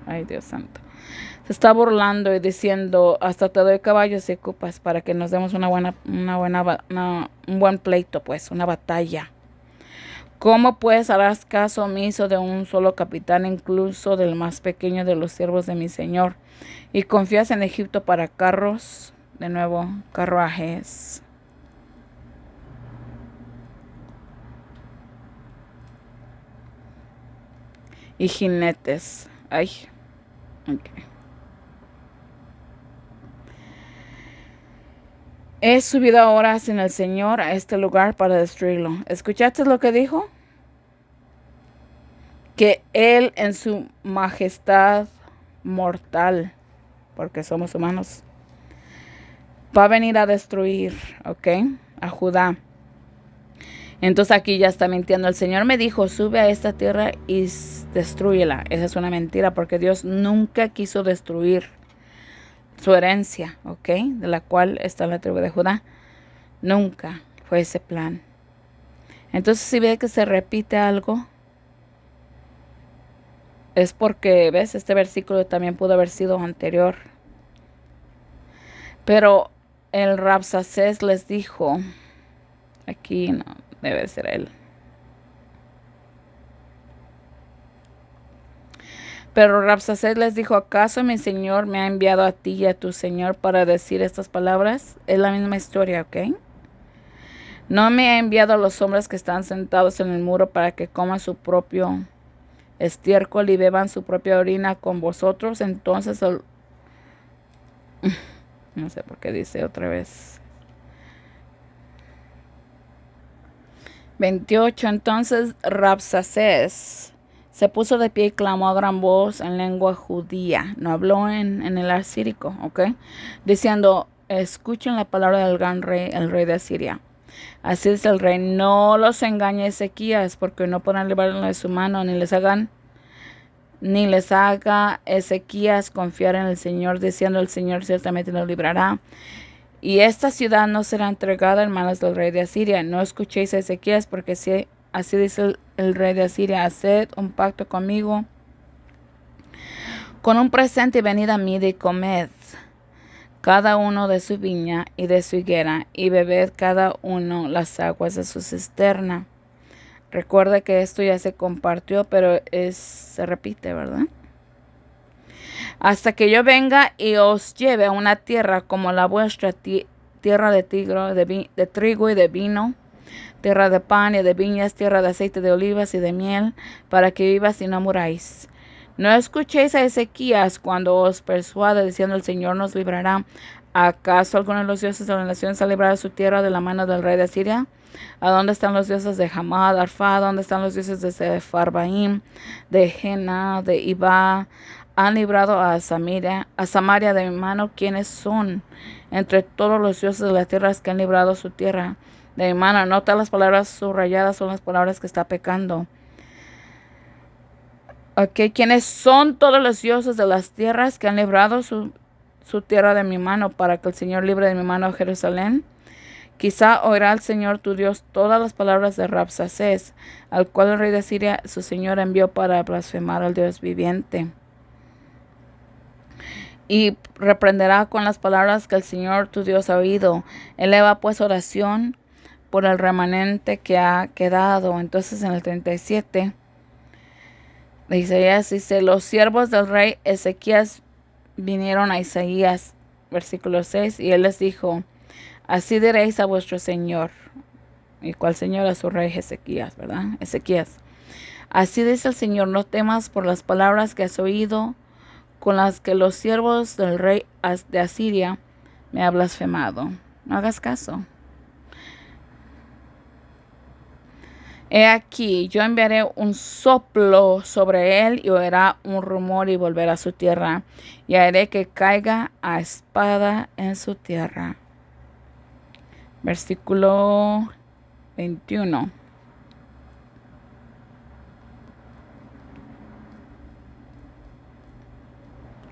ay Dios santo, se está burlando y diciendo, hasta te doy caballos si ocupas, para que nos demos un buen pleito, pues, una batalla. ¿Cómo pues harás caso omiso de un solo capitán, incluso del más pequeño de los siervos de mi señor? Y confías en Egipto para carros, de nuevo, carruajes. Y jinetes. Ay, ok. He subido ahora sin el Señor a este lugar para destruirlo. ¿Escuchaste lo que dijo? Que Él en su majestad mortal, porque somos humanos, va a venir a destruir, ¿ok? A Judá. Entonces aquí ya está mintiendo. El Señor me dijo, sube a esta tierra y destrúyela. Esa es una mentira porque Dios nunca quiso destruir su herencia, ¿ok? De la cual está la tribu de Judá. Nunca fue ese plan. Entonces si ve que se repite algo, es porque, ¿ves? Este versículo también pudo haber sido anterior. Pero el Rabsacés les dijo, aquí no, debe ser él. Pero Rabsacés les dijo, ¿acaso mi señor me ha enviado a ti y a tu señor para decir estas palabras? Es la misma historia, ¿ok? No me ha enviado a los hombres que están sentados en el muro para que coman su propio estiércol y beban su propia orina con vosotros. Entonces, no sé por qué dice otra vez. 28. Entonces Rabsacés se puso de pie y clamó a gran voz en lengua judía. No habló en el asírico, ¿ok? Diciendo, escuchen la palabra del gran rey, el rey de Asiria. Así dice el rey, no los engañe Ezequías, porque no podrán librarlo de su mano, ni les haga Ezequías confiar en el Señor, diciendo el Señor ciertamente nos librará. Y esta ciudad no será entregada en manos del rey de Asiria. No escuchéis a Ezequías, porque así dice el rey de Asiria, haced un pacto conmigo, con un presente y venid a mí y comed cada uno de su viña y de su higuera, y bebed cada uno las aguas de su cisterna. Recuerda que esto ya se compartió, pero se repite, ¿verdad? Hasta que yo venga y os lleve a una tierra como la vuestra, tierra de trigo y de vino, tierra de pan y de viñas, tierra de aceite de olivas y de miel, para que vivas y no muráis. No escuchéis a Ezequías cuando os persuade, diciendo el Señor nos librará. ¿Acaso alguno de los dioses de las naciones ha librado su tierra de la mano del rey de Asiria? ¿A dónde están los dioses de Hamad, Arfad? ¿Dónde están los dioses de Sepharvaim, de Jena, de Iba? Han librado a Samaria de mi mano. ¿Quiénes son entre todos los dioses de las tierras que han librado su tierra de mi mano? Nota las palabras subrayadas, son las palabras que está pecando. Ok, ¿quiénes son todos los dioses de las tierras que han librado su tierra de mi mano, para que el Señor libre de mi mano a Jerusalén? Quizá oirá el Señor tu Dios todas las palabras de Rabsacés, al cual el rey de Siria, su señor, envió para blasfemar al Dios viviente. Y reprenderá con las palabras que el Señor tu Dios ha oído. Eleva pues oración por el remanente que ha quedado. Entonces en el 37 de Isaías dice, los siervos del rey Ezequías vinieron a Isaías, versículo 6, y él les dijo, así diréis a vuestro señor. ¿Y cuál señor? A su rey Ezequías, ¿verdad? Ezequías. Así dice el Señor, no temas por las palabras que has oído, con las que los siervos del rey de Asiria me ha blasfemado. No hagas caso. He aquí, yo enviaré un soplo sobre él y oirá un rumor y volverá a su tierra, y haré que caiga a espada en su tierra. Versículo 21.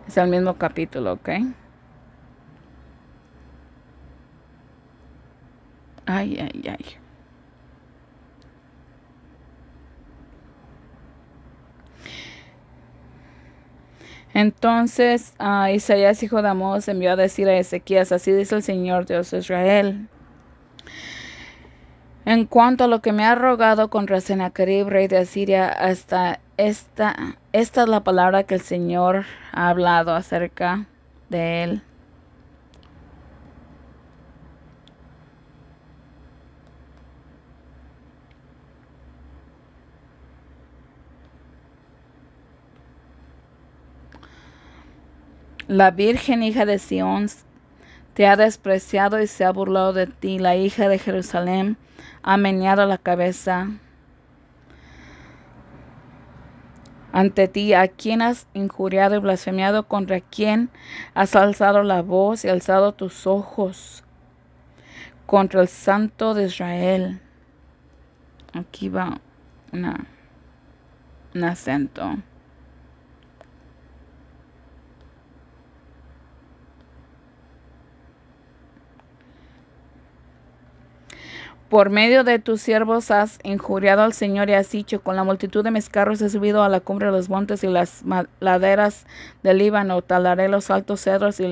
Es el mismo capítulo, ¿ok? Ay, ay, ay. Entonces Isaías, hijo de Amós, envió a decir a Ezequías, así dice el Señor Dios de Israel. En cuanto a lo que me ha rogado contra Sennacherib, rey de Asiria, hasta esta es la palabra que el Señor ha hablado acerca de él. La Virgen hija de Sión te ha despreciado y se ha burlado de ti. La hija de Jerusalén ha meneado la cabeza ante ti, a quien has injuriado y blasfemiado, contra quien has alzado la voz y alzado tus ojos, contra el Santo de Israel. Aquí va un acento. Por medio de tus siervos has injuriado al Señor y has dicho, con la multitud de mis carros he subido a la cumbre de los montes y las laderas del Líbano, talaré los altos cedros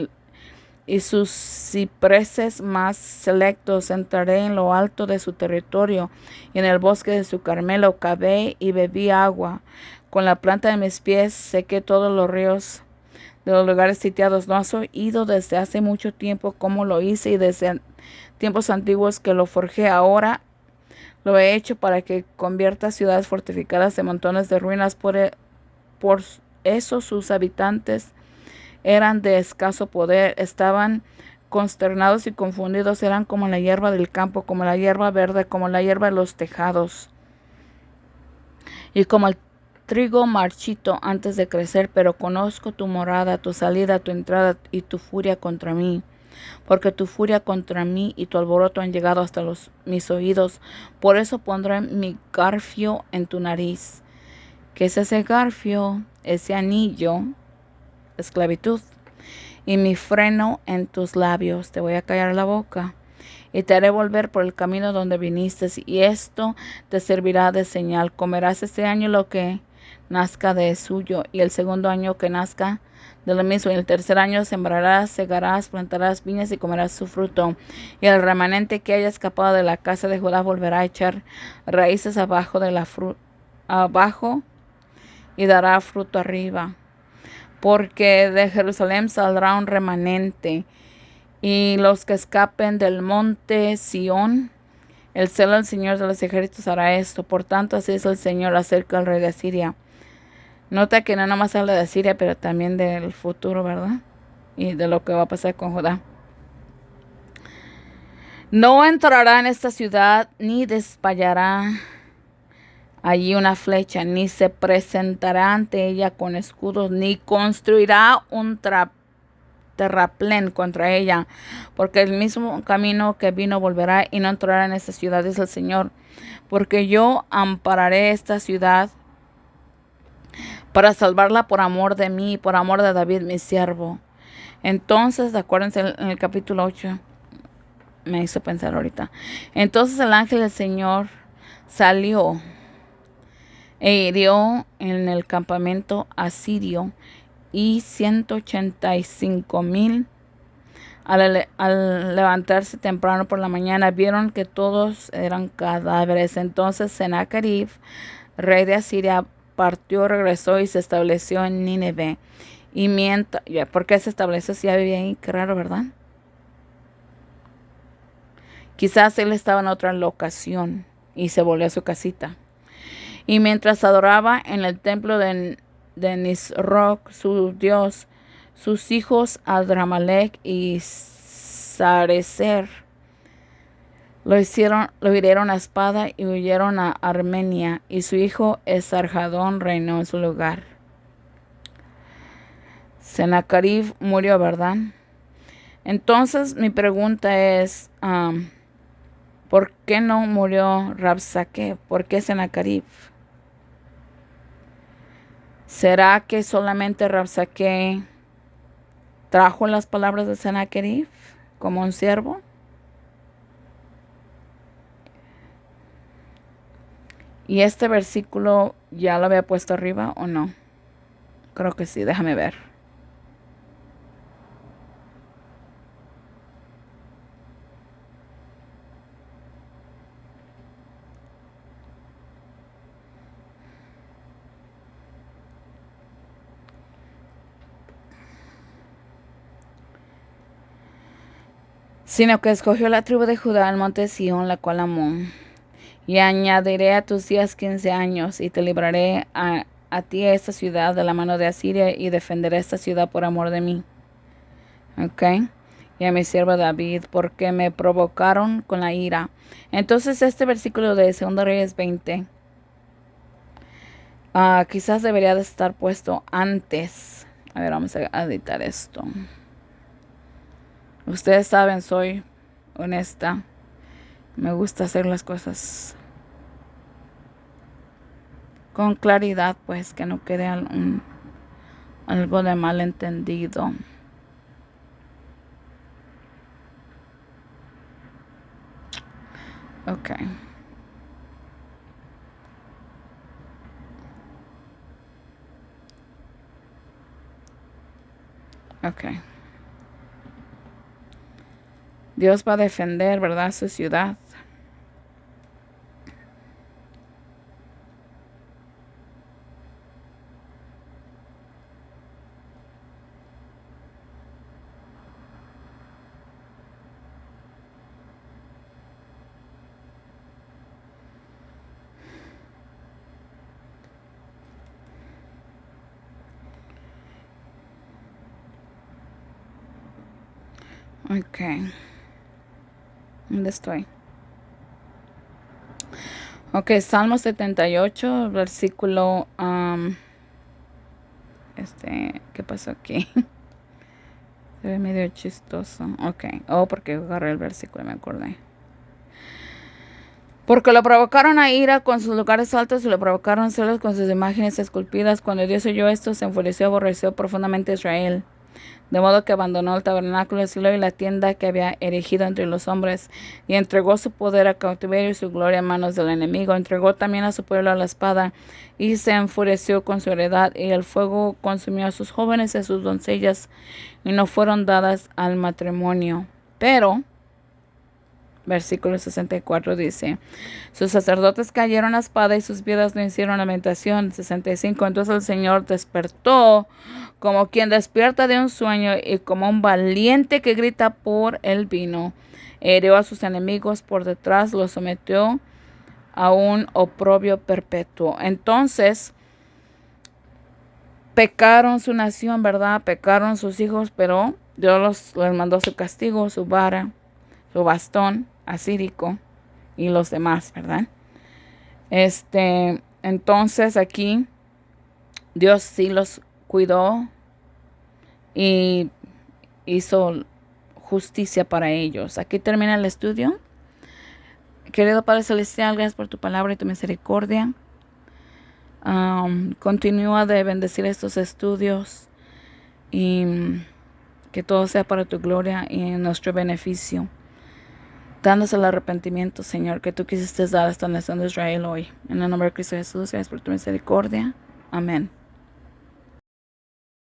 y sus cipreses más selectos, entraré en lo alto de su territorio y en el bosque de su Carmelo, cavé y bebí agua. Con la planta de mis pies sequé todos los ríos de los lugares sitiados. No has oído desde hace mucho tiempo cómo lo hice y desde tiempos antiguos que lo forjé. Ahora lo he hecho para que convierta ciudades fortificadas en montones de ruinas. Por eso sus habitantes eran de escaso poder, estaban consternados y confundidos, eran como la hierba del campo, como la hierba verde, como la hierba de los tejados, y como el trigo marchito antes de crecer. Pero conozco tu morada, tu salida, tu entrada y tu furia contra mí, porque tu furia contra mí y tu alboroto han llegado hasta mis oídos. Por eso pondré mi garfio en tu nariz. ¿Qué es ese garfio? Ese anillo, esclavitud. Y mi freno en tus labios. Te voy a callar la boca y te haré volver por el camino donde viniste, y esto te servirá de señal. Comerás este año lo que nazca de suyo, y el segundo año que nazca de lo mismo, y el tercer año sembrarás, segarás, plantarás viñas y comerás su fruto. Y el remanente que haya escapado de la casa de Judá volverá a echar raíces abajo y dará fruto arriba. Porque de Jerusalén saldrá un remanente, y los que escapen del monte Sión, el celo del Señor de los ejércitos hará esto. Por tanto, así es el Señor acerca del rey de Asiria. Nota que no nomás habla de Asiria, pero también del futuro, ¿verdad? Y de lo que va a pasar con Judá. No entrará en esta ciudad, ni despallará allí una flecha, ni se presentará ante ella con escudos, ni construirá un terraplén contra ella, porque el mismo camino que vino volverá y no entrará en esta ciudad, dice el Señor, porque yo ampararé esta ciudad para salvarla por amor de mí y por amor de David mi siervo. Entonces, acuérdense en el capítulo 8, me hizo pensar ahorita. Entonces el ángel del Señor salió e hirió en el campamento asirio, y 185,000 al levantarse temprano por la mañana vieron que todos eran cadáveres. Entonces Sennacherib, rey de Asiria, partió, regresó y se estableció en Nínive. Y mientras, ¿por qué se estableció si ya vivía ahí? Qué raro, ¿verdad? Quizás él estaba en otra locación y se volvió a su casita. Y mientras adoraba en el templo de Nisroch, su dios, sus hijos Adramelech y Sarecer lo hirieron a espada y huyeron a Armenia, y su hijo Esarhadón reinó en su lugar. Sennacherib murió, ¿verdad? Entonces mi pregunta es, ¿por qué no murió Rabsaque? ¿Por qué Sennacherib? ¿Será que solamente Rabsaque trajo las palabras de Sennacherib como un siervo? ¿Y este versículo ya lo había puesto arriba o no? Creo que sí, déjame ver. sino que escogió la tribu de Judá, el monte Sión, la cual amó. Y añadiré a tus días 15 años, y te libraré a ti esta ciudad de la mano de Asiria, y defenderé esta ciudad por amor de mí. ¿Ok? Y a mi siervo David, porque me provocaron con la ira. Entonces este versículo de 2 Reyes 20, quizás debería de estar puesto antes. A ver, vamos a editar esto. Ustedes saben, soy honesta. Me gusta hacer las cosas con claridad, pues, que no quede algo de malentendido. Ok. Ok. Dios va a defender, ¿verdad?, su ciudad. Ok. ¿Dónde estoy? Ok, Salmo 78, versículo... ¿qué pasó aquí? Se ve medio chistoso. Ok. Oh, porque agarré el versículo, me acordé. Porque lo provocaron a ira con sus lugares altos y lo provocaron celos con sus imágenes esculpidas. Cuando Dios oyó esto, se enfureció, aborreció profundamente a Israel. De modo que abandonó el tabernáculo de Silo y la tienda que había erigido entre los hombres, y entregó su poder a cautiverio y su gloria en manos del enemigo. Entregó también a su pueblo a la espada, y se enfureció con su heredad, y el fuego consumió a sus jóvenes y a sus doncellas, y no fueron dadas al matrimonio. Pero, versículo 64 dice, sus sacerdotes cayeron a espada y sus viudas no hicieron lamentación. 65, entonces el Señor despertó como quien despierta de un sueño, y como un valiente que grita por el vino. Hirió a sus enemigos por detrás, los sometió a un oprobio perpetuo. Entonces, pecaron su nación, ¿verdad? Pecaron sus hijos, pero Dios les mandó su castigo, su vara, su bastón asírico y los demás, ¿verdad? Entonces aquí Dios sí los cuidó y hizo justicia para ellos. Aquí termina el estudio. Querido Padre Celestial, gracias por tu palabra y tu misericordia. Continúa de bendecir estos estudios y que todo sea para tu gloria y en nuestro beneficio. Dándose el arrepentimiento, Señor, que tú quisiste dar a esta nación de Israel hoy. En el nombre de Cristo Jesús, gracias por tu misericordia. Amén.